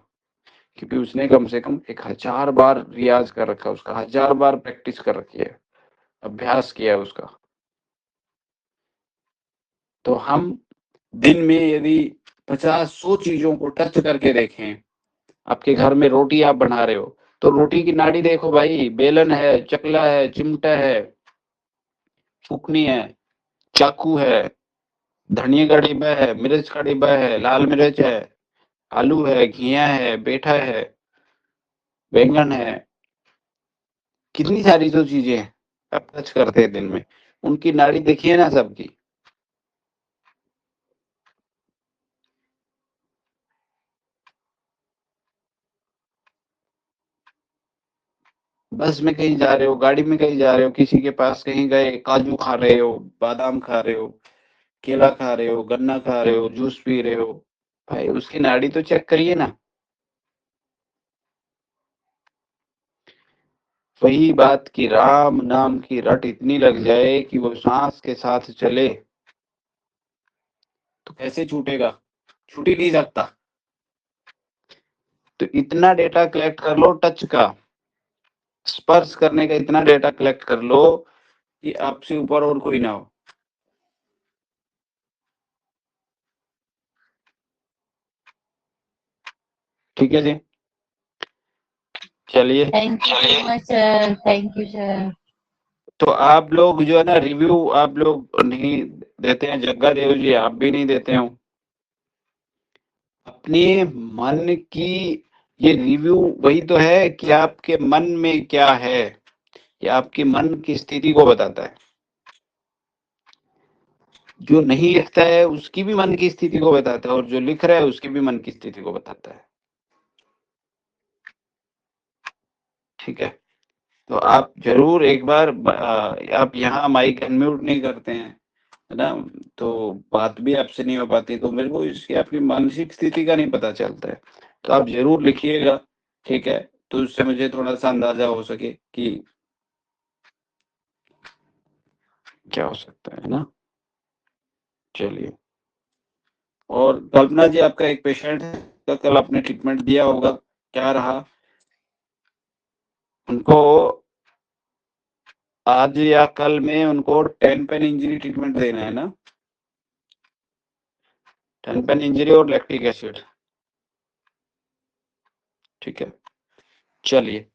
क्योंकि उसने कम से कम 1000 बार रियाज कर रखा है, उसका 1000 बार प्रैक्टिस कर रखी है, अभ्यास किया है उसका। तो हम दिन में यदि 50-100 चीजों को टच करके देखें, आपके घर में रोटी आप बना रहे हो तो रोटी की नाड़ी देखो भाई, बेलन है, चकला है, चिमटा है, फुकनी है, चाकू है, धनिया का डिब्बा है, मिर्च का डिब्बा है, लाल मिर्च है, आलू है, घिया है, पेठा है, बैंगन है, कितनी सारी जो चीजें हैं आप टच करते हैं दिन में, उनकी नाड़ी देखिए ना सबकी। बस में कहीं जा रहे हो, गाड़ी में कहीं जा रहे हो, किसी के पास कहीं गए, काजू खा रहे हो, बादाम खा रहे हो, केला खा रहे हो, गन्ना खा रहे हो, जूस पी रहे हो, भाई उसकी नाड़ी तो चेक करिए ना। वही बात कि राम नाम की रट इतनी लग जाए कि वो सांस के साथ चले तो कैसे छूटेगा, छूट ही नहीं सकता। तो इतना डेटा कलेक्ट कर लो, टच का, स्पर्श करने का इतना डेटा कलेक्ट कर लो कि आपसे ऊपर और कोई ना हो। ठीक है जी, चलिए। Thank you so much sir, thank you sir. तो आप लोग जो है ना रिव्यू आप लोग नहीं देते हैं, जग्गा देव जी आप भी नहीं देते हो अपने मन की, ये रिव्यू वही तो है कि आपके मन में क्या है, ये आपके मन की स्थिति को बताता है। जो नहीं लिखता है उसकी भी मन की स्थिति को बताता है, और जो लिख रहा है उसकी भी मन की स्थिति को बताता है। ठीक है, तो आप जरूर एक बार आप यहाँ माइक अनम्यूट नहीं करते हैं, है ना, तो बात भी आपसे नहीं हो पाती, तो मेरे को इसकी आपकी मानसिक स्थिति का नहीं पता चलता है। तो आप जरूर लिखिएगा, ठीक है, तो उससे मुझे थोड़ा सा अंदाजा हो सके कि क्या हो सकता है ना। चलिए, और कल्पना जी आपका एक पेशेंट है, तो कल आपने ट्रीटमेंट दिया होगा, क्या रहा उनको? आज या कल में उनको 10 पेन इंजरी ट्रीटमेंट देना है ना, 10 पेन इंजरी और लैक्टिक एसिड। ठीक है, चलिए।